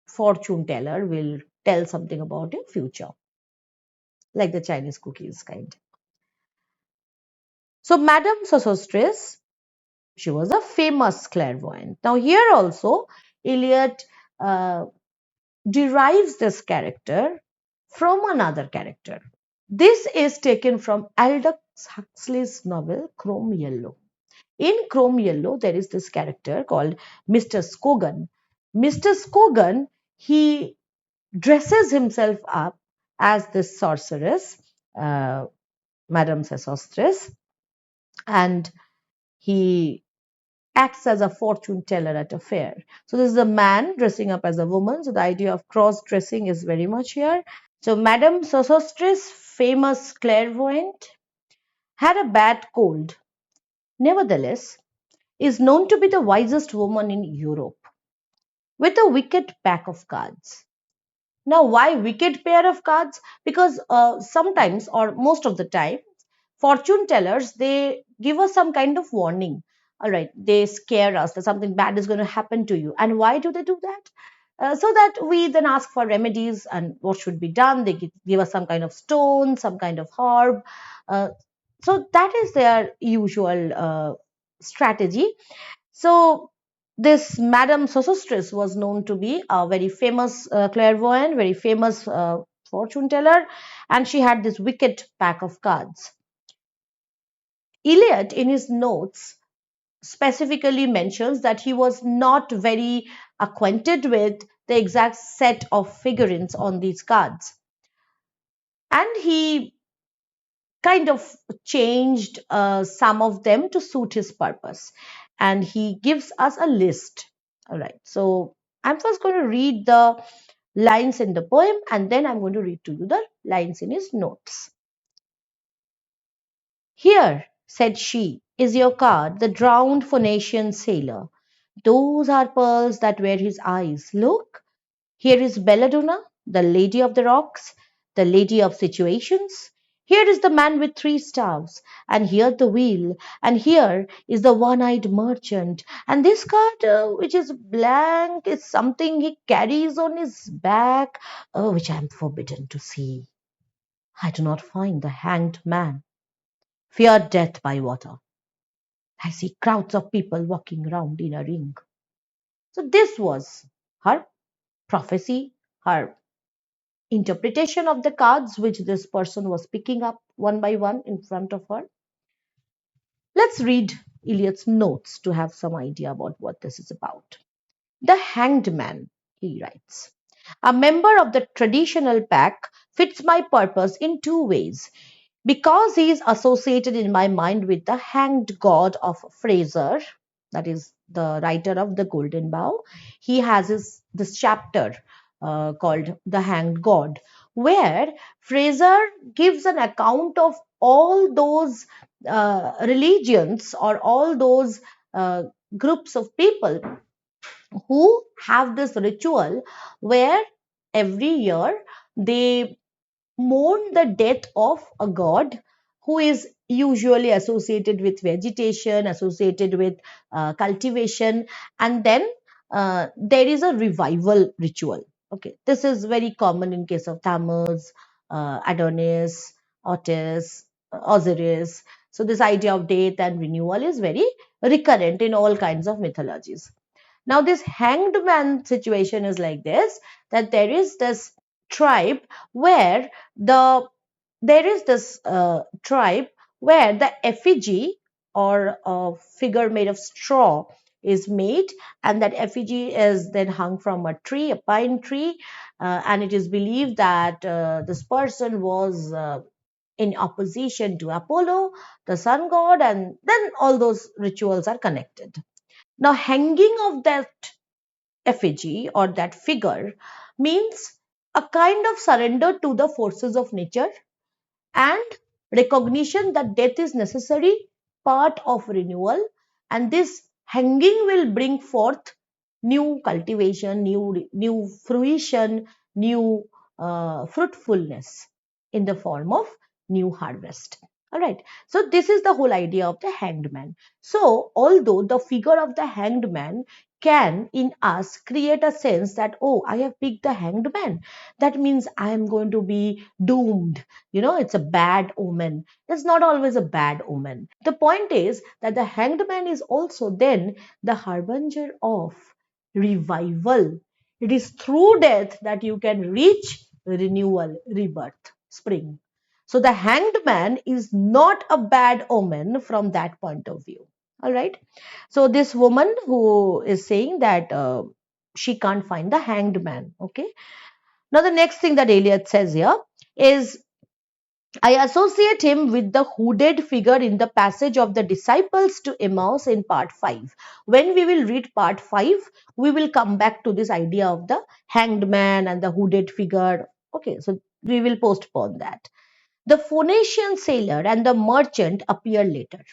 fortune teller will tell something about your future, like the Chinese cookies kind. So Madame Sosostris, she was a famous clairvoyant. Now, here also, Eliot uh, derives this character from another character. This is taken from Aldous Huxley's novel Chrome Yellow. In Chrome Yellow, there is this character called Mr. Scogan. Mr. Skogan, he dresses himself up as this sorceress, uh, Madame Sesostris, and he acts as a fortune teller at a fair. So this is a man dressing up as a woman. So the idea of cross dressing is very much here. So Madame Sosostris, famous clairvoyant, had a bad cold. Nevertheless, is known to be the wisest woman in Europe with a wicked pack of cards. Now, why wicked pair of cards? Because sometimes or most of the time, fortune tellers, they give us some kind of warning. All right, they scare us that something bad is going to happen to you. And why do they do that? So that we then ask for remedies and what should be done. They give us some kind of stone, some kind of herb. Uh, so that is their usual strategy. So this Madame Sosostris was known to be a very famous clairvoyant, very famous fortune teller, and she had this wicked pack of cards. Eliot, in his notes, specifically mentions that he was not very acquainted with the exact set of figurines on these cards. And he kind of changed some of them to suit his purpose. And he gives us a list. All right. So I'm first going to read the lines in the poem and then I'm going to read to you the lines in his notes. Here, said she, is your card, the drowned Phoenician sailor. Those are pearls that were his eyes. Look, here is Belladonna, the lady of the rocks, the lady of situations. Here is the man with three staves, and here the wheel, and here is the one eyed merchant. And this card, which is blank, is something he carries on his back, which I am forbidden to see. I do not find the hanged man. Fear death by water. I see crowds of people walking round in a ring. So, this was her prophecy, her interpretation of the cards which this person was picking up one by one in front of her. Let's read Eliot's notes to have some idea about what this is about. The hanged man, he writes, a member of the traditional pack fits my purpose in two ways. Because he is associated in my mind with the hanged god of Fraser, that is the writer of the Golden Bough, he has this chapter called The Hanged God, where Fraser gives an account of all those religions or all those uh, groups of people who have this ritual where every year they mourn the death of a god who is usually associated with vegetation, associated with cultivation, and then there is a revival ritual. Okay, this is very common in case of Tammuz, Adonis, Otis, Osiris. So this idea of death and renewal is very recurrent in all kinds of mythologies. Now, this hanged man situation is like this, that there is this tribe where the there is this tribe where the effigy or a figure made of straw is made, and that effigy is then hung from a tree, a pine tree, and it is believed that this person was in opposition to Apollo, the sun god, and then all those rituals are connected. Now, hanging of that effigy or that figure means a kind of surrender to the forces of nature and recognition that death is necessary part of renewal, and this hanging will bring forth new cultivation, new fruition, new fruitfulness in the form of new harvest. All right, so this is the whole idea of the hanged man. So although the figure of the hanged man can in us create a sense that, oh, I have picked the hanged man, that means I am going to be doomed, it's a bad omen. It's not always a bad omen. The point is that the hanged man is also then the harbinger of revival. It is through death that you can reach renewal, rebirth, spring. So the hanged man is not a bad omen from that point of view. All right. So this woman who is saying that she can't find the hanged man. Okay. Now, the next thing that Eliot says here is, I associate him with the hooded figure in the passage of the disciples to Emmaus in part 5. When we will read part 5, we will come back to this idea of the hanged man and the hooded figure. Okay, so we will postpone that. The Phoenician sailor and the merchant appear later.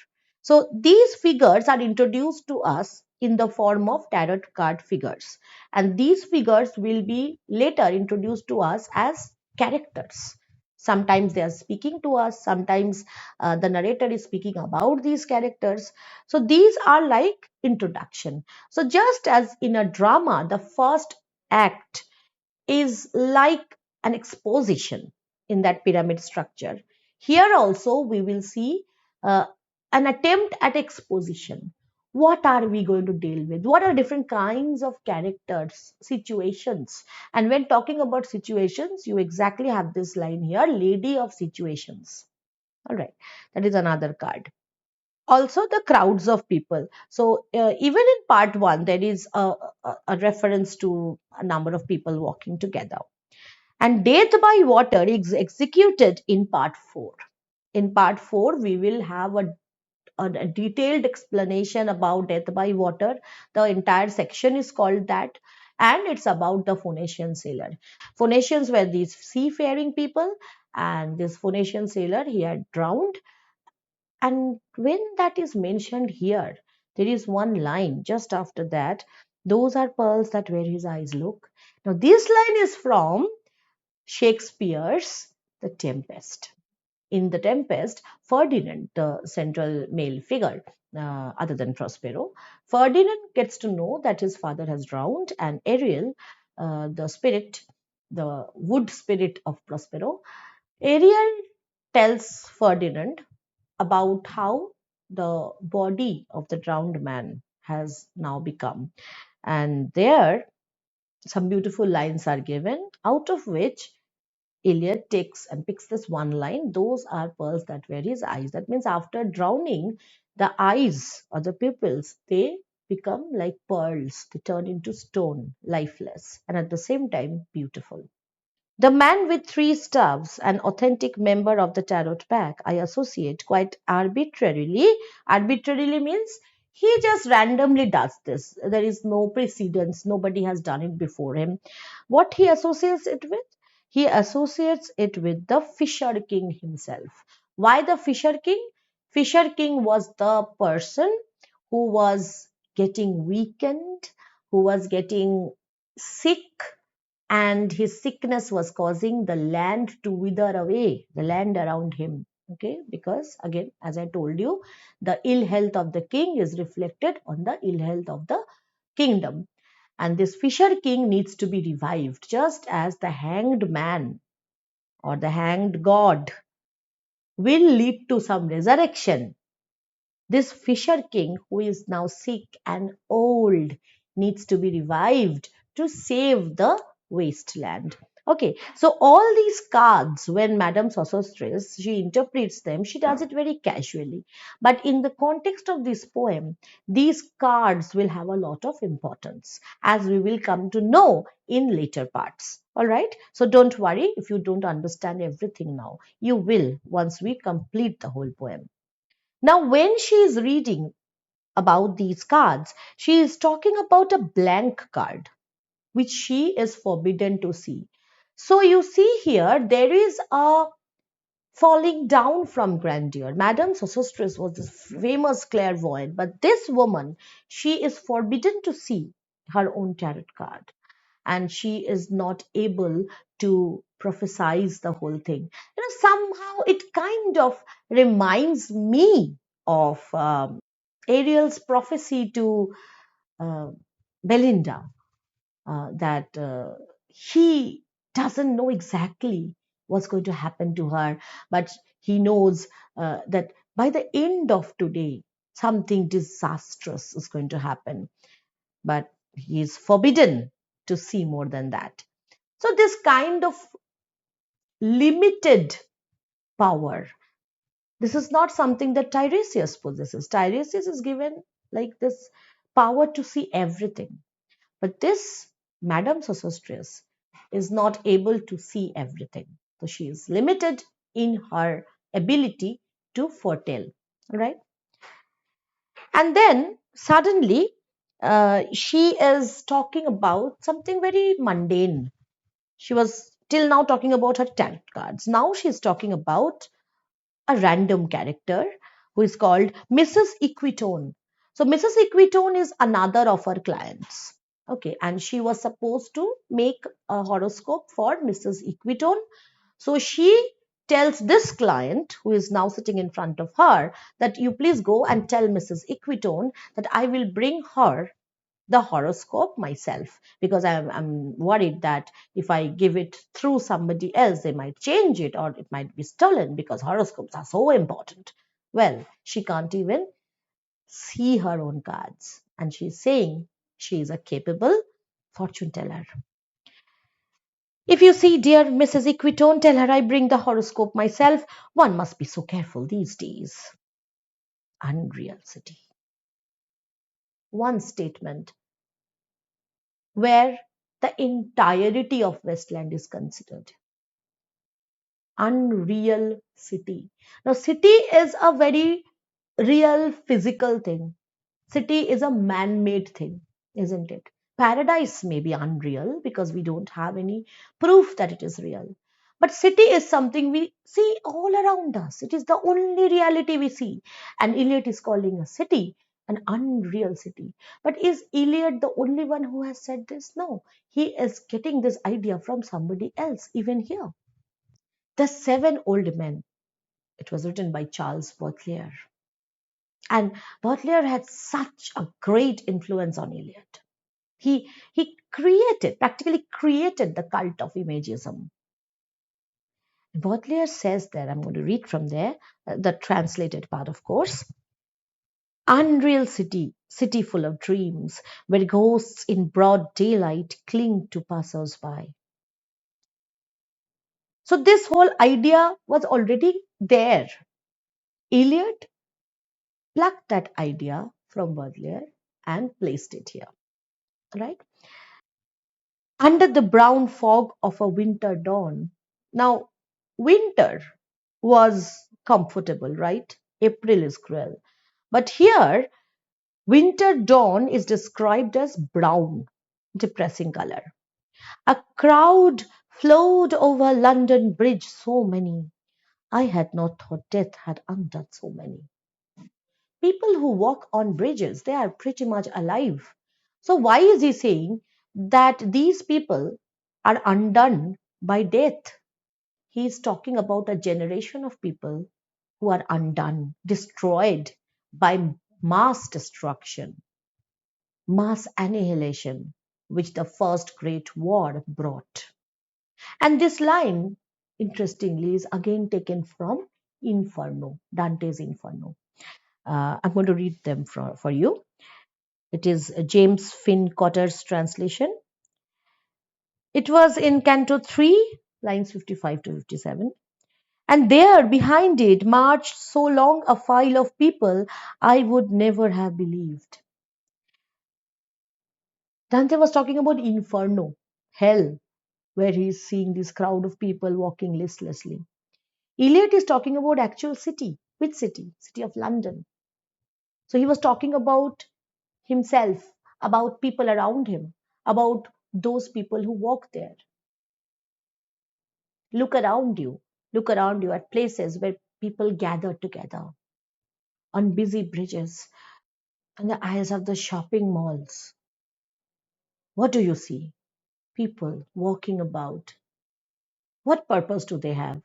So these figures are introduced to us in the form of tarot card figures, and these figures will be later introduced to us as characters. Sometimes they are speaking to us, sometimes the narrator is speaking about these characters. So these are like introduction. So just as in a drama, the first act is like an exposition in that pyramid structure. Here also we will see uh, an attempt at exposition. What are we going to deal with? What are different kinds of characters, situations? And when talking about situations, you exactly have this line here, Lady of Situations. All right, that is another card. Also, the crowds of people. So, even in part one, there is a reference to a number of people walking together. And death by water is executed in part 4. In part 4, we will have a detailed explanation about death by water. The entire section is called that. And it's about the Phoenician sailor. Phoenicians were these seafaring people, and this Phoenician sailor, he had drowned. And when that is mentioned here, there is one line just after that. Those are pearls that where his eyes look. Now, this line is from Shakespeare's The Tempest. In The Tempest, Ferdinand, the central male figure, other than Prospero, Ferdinand gets to know that his father has drowned, and Ariel, the spirit, the wood spirit of Prospero, Ariel tells Ferdinand about how the body of the drowned man has now become. And there, some beautiful lines are given, out of which Eliot takes and picks this one line, those are pearls that were his eyes. That means after drowning, the eyes or the pupils, they become like pearls. They turn into stone, lifeless, and at the same time, beautiful. The man with three staves, an authentic member of the tarot pack, I associate quite arbitrarily. Arbitrarily means he just randomly does this. There is no precedence, nobody has done it before him. What he associates it with? He associates it with the Fisher King himself. Why the Fisher King? Fisher King was the person who was getting weakened, who was getting sick, and his sickness was causing the land to wither away, the land around him. Okay, because again, as I told you, the ill health of the king is reflected on the ill health of the kingdom. And this Fisher King needs to be revived, just as the hanged man or the hanged god will lead to some resurrection. This Fisher King, who is now sick and old, needs to be revived to save the wasteland. Okay, so all these cards, when Madame Sosostris, she interprets them, she does it very casually. But in the context of this poem, these cards will have a lot of importance, as we will come to know in later parts. All right, so don't worry if you don't understand everything now. You will once we complete the whole poem. Now, when she is reading about these cards, she is talking about a blank card, which she is forbidden to see. So, you see here, there is a falling down from grandeur. Madame Sosostris was this famous clairvoyant, but this woman, she is forbidden to see her own tarot card, and she is not able to prophesize the whole thing. Somehow it kind of reminds me of Ariel's prophecy to uh, Belinda, that he doesn't know exactly what's going to happen to her, but he knows that by the end of today, something disastrous is going to happen, but he is forbidden to see more than that. So, this kind of limited power, this is not something that Tiresias possesses. Tiresias is given like this power to see everything. But this Madame Sosostris is not able to see everything. So she is limited in her ability to foretell, right? And then suddenly she is talking about something very mundane. She was till now talking about her tarot cards. Now she's talking about a random character who is called Mrs. Equitone. So Mrs. Equitone is another of her clients. Okay, and she was supposed to make a horoscope for Mrs. Equitone. So she tells this client who is now sitting in front of her that you please go and tell Mrs. Equitone that I will bring her the horoscope myself because I'm worried that if I give it through somebody else, they might change it or it might be stolen because horoscopes are so important. Well, she can't even see her own cards, and she's saying she is a capable fortune teller. If you see dear Mrs. Equitone, tell her I bring the horoscope myself. One must be so careful these days. Unreal city. One statement where the entirety of Westland is considered. Unreal city. Now, city is a very real physical thing. City is a man made thing, isn't it? Paradise may be unreal because we don't have any proof that it is real. But city is something we see all around us. It is the only reality we see. And Eliot is calling a city an unreal city. But is Eliot the only one who has said this? No. He is getting this idea from somebody else, even here. The Seven Old Men. It was written by Charles Baudelaire. And Baudelaire had such a great influence on Eliot. He practically created the cult of imagism. Baudelaire says there, I'm going to read from there, the translated part, of course. Unreal city, city full of dreams, where ghosts in broad daylight cling to passers by. So this whole idea was already there. Eliot plucked that idea from Baudelaire and placed it here, right? Under the brown fog of a winter dawn. Now, winter was comfortable, right? April is cruel. But here, winter dawn is described as brown, depressing color. A crowd flowed over London Bridge, so many. I had not thought death had undone so many. People who walk on bridges, they are pretty much alive. So why is he saying that these people are undone by death? He is talking about a generation of people who are undone, destroyed by mass destruction, mass annihilation, which the first great war brought. And this line, interestingly, is again taken from Inferno, Dante's Inferno. I'm going to read them for you. It is James Finn Cotter's translation. It was in Canto 3, lines 55 to 57. And there behind it marched so long a file of people I would never have believed. Dante was talking about Inferno, hell, where he is seeing this crowd of people walking listlessly. Eliot is talking about actual city. Which city? City of London. So he was talking about himself, about people around him, about those people who walk there. Look around you. Look around you at places where people gather together, on busy bridges, on the aisles of the shopping malls. What do you see? People walking about. What purpose do they have?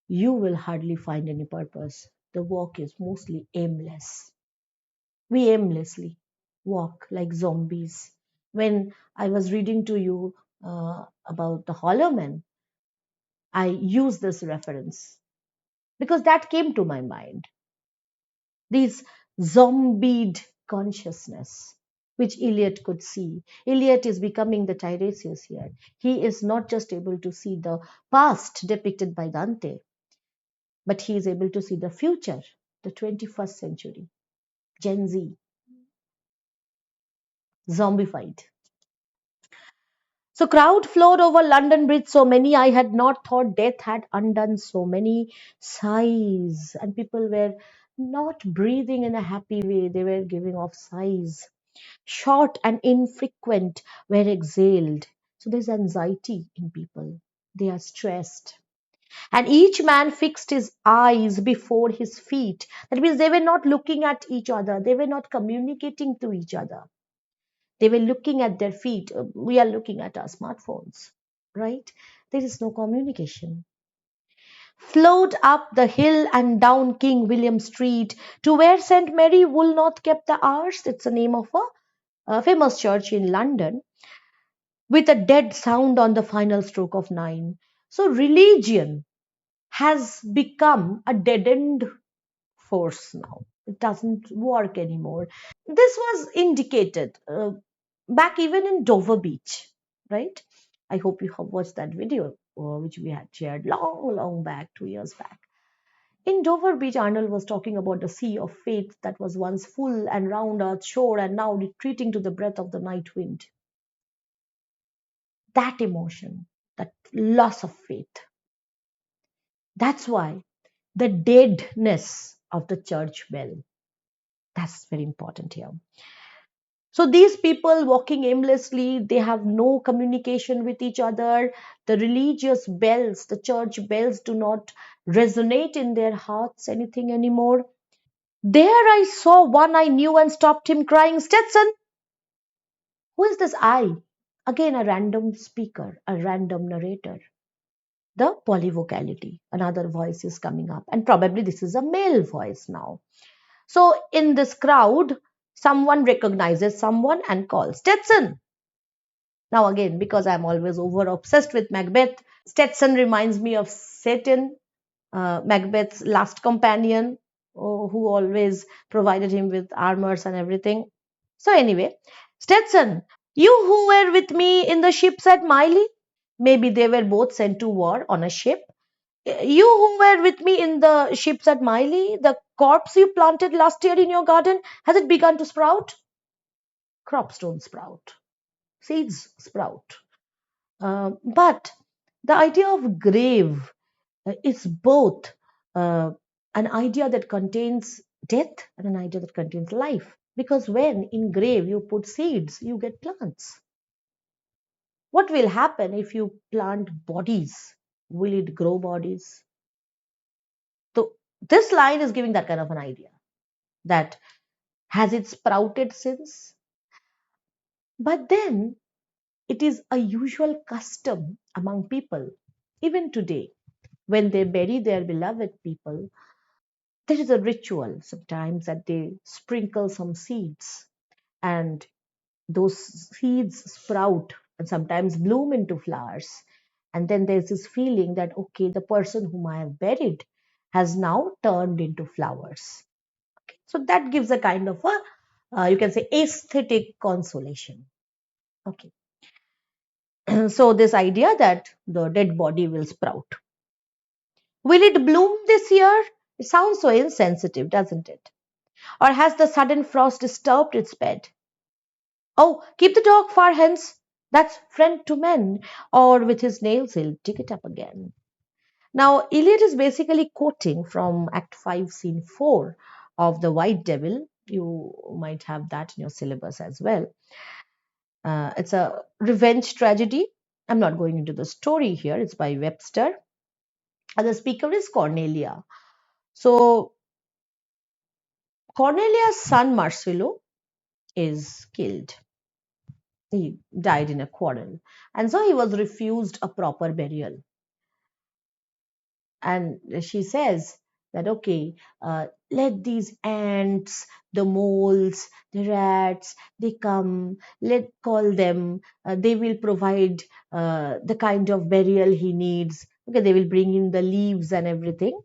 You will hardly find any purpose. The walk is mostly aimless. We aimlessly walk like zombies. When I was reading to you about the Hollow Men, I used this reference because that came to my mind. This zombied consciousness, which Eliot could see. Eliot is becoming the Tiresias here. He is not just able to see the past depicted by Dante, but he is able to see the future, the 21st century, Gen Z, zombified. So crowd flowed over London Bridge, so many I had not thought death had undone so many sighs. And people were not breathing in a happy way, they were giving off sighs. Short and infrequent were exhaled. So there's anxiety in people. They are stressed. And each man fixed his eyes before his feet. That means they were not looking at each other, they were not communicating to each other. They were looking at their feet. We are looking at our smartphones, right? There is no communication. Flowed up the hill and down King William Street to where St. Mary Woolnoth kept the hours. It's the name of a famous church in London, with a dead sound on the final stroke of 9. So religion has become a dead end force now. It doesn't work anymore. This was indicated back even in Dover Beach, right? I hope you have watched that video, which we had shared long, long back, 2 years back. In Dover Beach, Arnold was talking about the sea of faith that was once full and round earth's shore and now retreating to the breath of the night wind. That emotion, that loss of faith. That's why the deadness of the church bell. That's very important here. So these people walking aimlessly, they have no communication with each other. The religious bells, the church bells do not resonate in their hearts anything anymore. There I saw one I knew and stopped him crying, Stetson, who is this I? Again, a random speaker, a random narrator. The polyvocality, another voice is coming up, and probably this is a male voice now. So in this crowd, someone recognizes someone and calls, Stetson. Now, again, because I'm always over obsessed with Macbeth, Stetson reminds me of Satan, Macbeth's last companion, who always provided him with armors and everything. So, anyway, Stetson, you who were with me in the ships at Miley, maybe they were both sent to war on a ship. You who were with me in the ships at Miley, the corpse you planted last year in your garden, has it begun to sprout? Crops don't sprout, seeds sprout. But the idea of grave is both uh, an idea that contains death and an idea that contains life. Because when in grave you put seeds, you get plants. What will happen if you plant bodies? Will it grow bodies? So this line is giving that kind of an idea that has it sprouted since? But then it is a usual custom among people, even today, when they bury their beloved people, there is a ritual sometimes that they sprinkle some seeds, and those seeds sprout and sometimes bloom into flowers. And then there's this feeling that, okay, the person whom I have buried has now turned into flowers. So that gives a kind of a, you can say, aesthetic consolation. Okay. So this idea that the dead body will sprout. Will it bloom this year? It sounds so insensitive, doesn't it? Or has the sudden frost disturbed its bed? Oh, keep the dog far hence. That's friend to men. Or with his nails he'll dig it up again. Now, Eliot is basically quoting from Act 5, Scene 4 of The White Devil. You might have that in your syllabus as well. It's a revenge tragedy. I'm not going into the story here. It's by Webster. And the speaker is Cornelia. So, Cornelia's son Marcello is killed. He died in a quarrel. And so he was refused a proper burial. And she says that, okay, let these ants, the moles, the rats, they come, let call them, they will provide the kind of burial he needs. Okay, they will bring in the leaves and everything.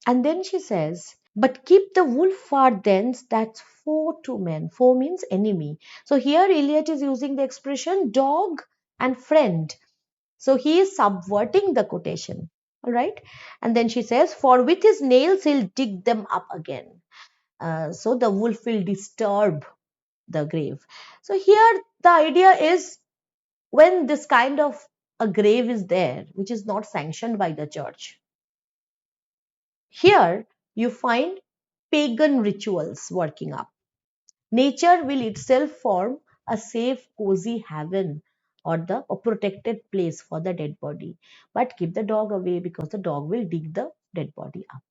And then she says, but keep the wolf far thence, that's foe to men. Foe means enemy. So here Eliot is using the expression dog and friend. So he is subverting the quotation. All right. And then she says, for with his nails he'll dig them up again. So the wolf will disturb the grave. So here the idea is when this kind of a grave is there, which is not sanctioned by the church. Here you find pagan rituals working up. Nature will itself form a safe, cozy haven or the a protected place for the dead body. But keep the dog away because the dog will dig the dead body up.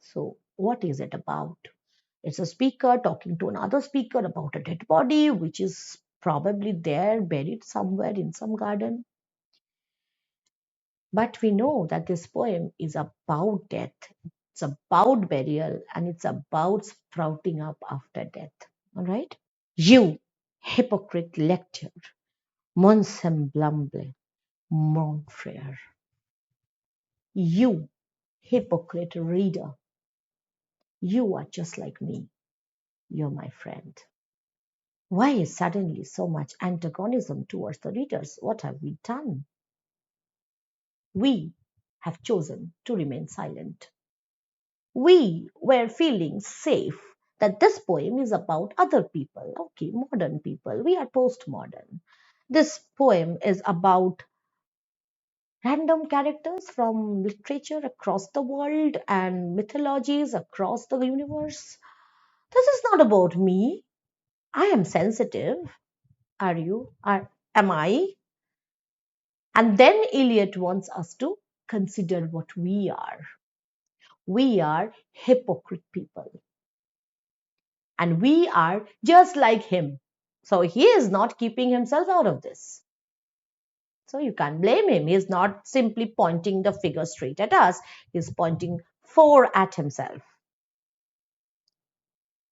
So, what is it about? It's a speaker talking to another speaker about a dead body, which is probably there, buried somewhere in some garden. But we know that this poem is about death, it's about burial, and it's about sprouting up after death. All right? You, hypocrite lecturer, mon semblable, mon frere. You, hypocrite reader, you are just like me. You're my friend. Why is suddenly so much antagonism towards the readers? What have we done? We have chosen to remain silent. We were feeling safe that this poem is about other people. Okay, modern people. We are postmodern. This poem is about random characters from literature across the world and mythologies across the universe. This is not about me. I am sensitive. Are you? Am I? And then Eliot wants us to consider what we are. We are hypocrite people. And we are just like him. So he is not keeping himself out of this. So you can't blame him. He's not simply pointing the finger straight at us, he's pointing fore at himself.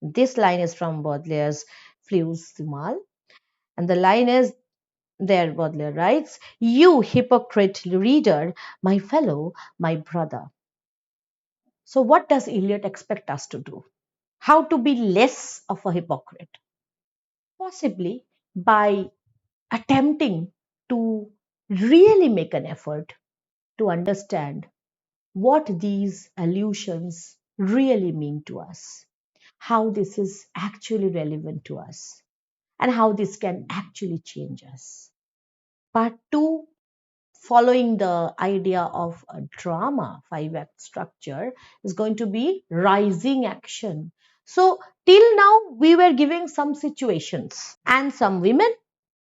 This line is from Baudelaire's Fleus Mal, and the line is there Baudelaire writes, "You hypocrite reader, my fellow, my brother." So, what does Eliot expect us to do? How to be less of a hypocrite? Possibly by attempting to really make an effort to understand what these allusions really mean to us, how this is actually relevant to us, and how this can actually change us. Part 2, following the idea of a drama, 5-act structure, is going to be rising action. So, till now, we were giving some situations and some women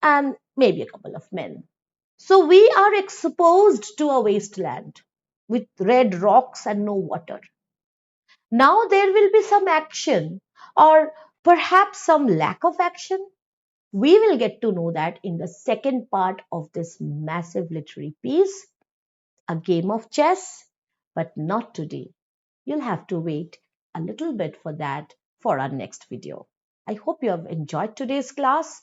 and maybe a couple of men. So, we are exposed to a wasteland with red rocks and no water. Now, there will be some action or perhaps some lack of action. We will get to know that in the second part of this massive literary piece, a game of chess, but not today. You'll have to wait a little bit for that for our next video. I hope you have enjoyed today's class.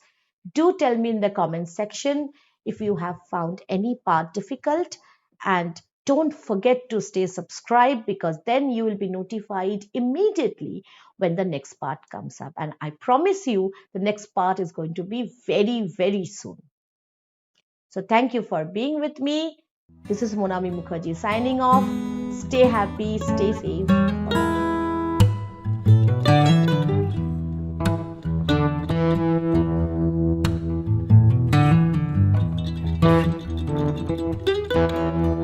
Do tell me in the comments section if you have found any part difficult, and don't forget to stay subscribed because then you will be notified immediately when the next part comes up. And I promise you the next part is going to be very, very soon. So thank you for being with me. This is Monami Mukherjee signing off. Stay happy, stay safe. Bye-bye.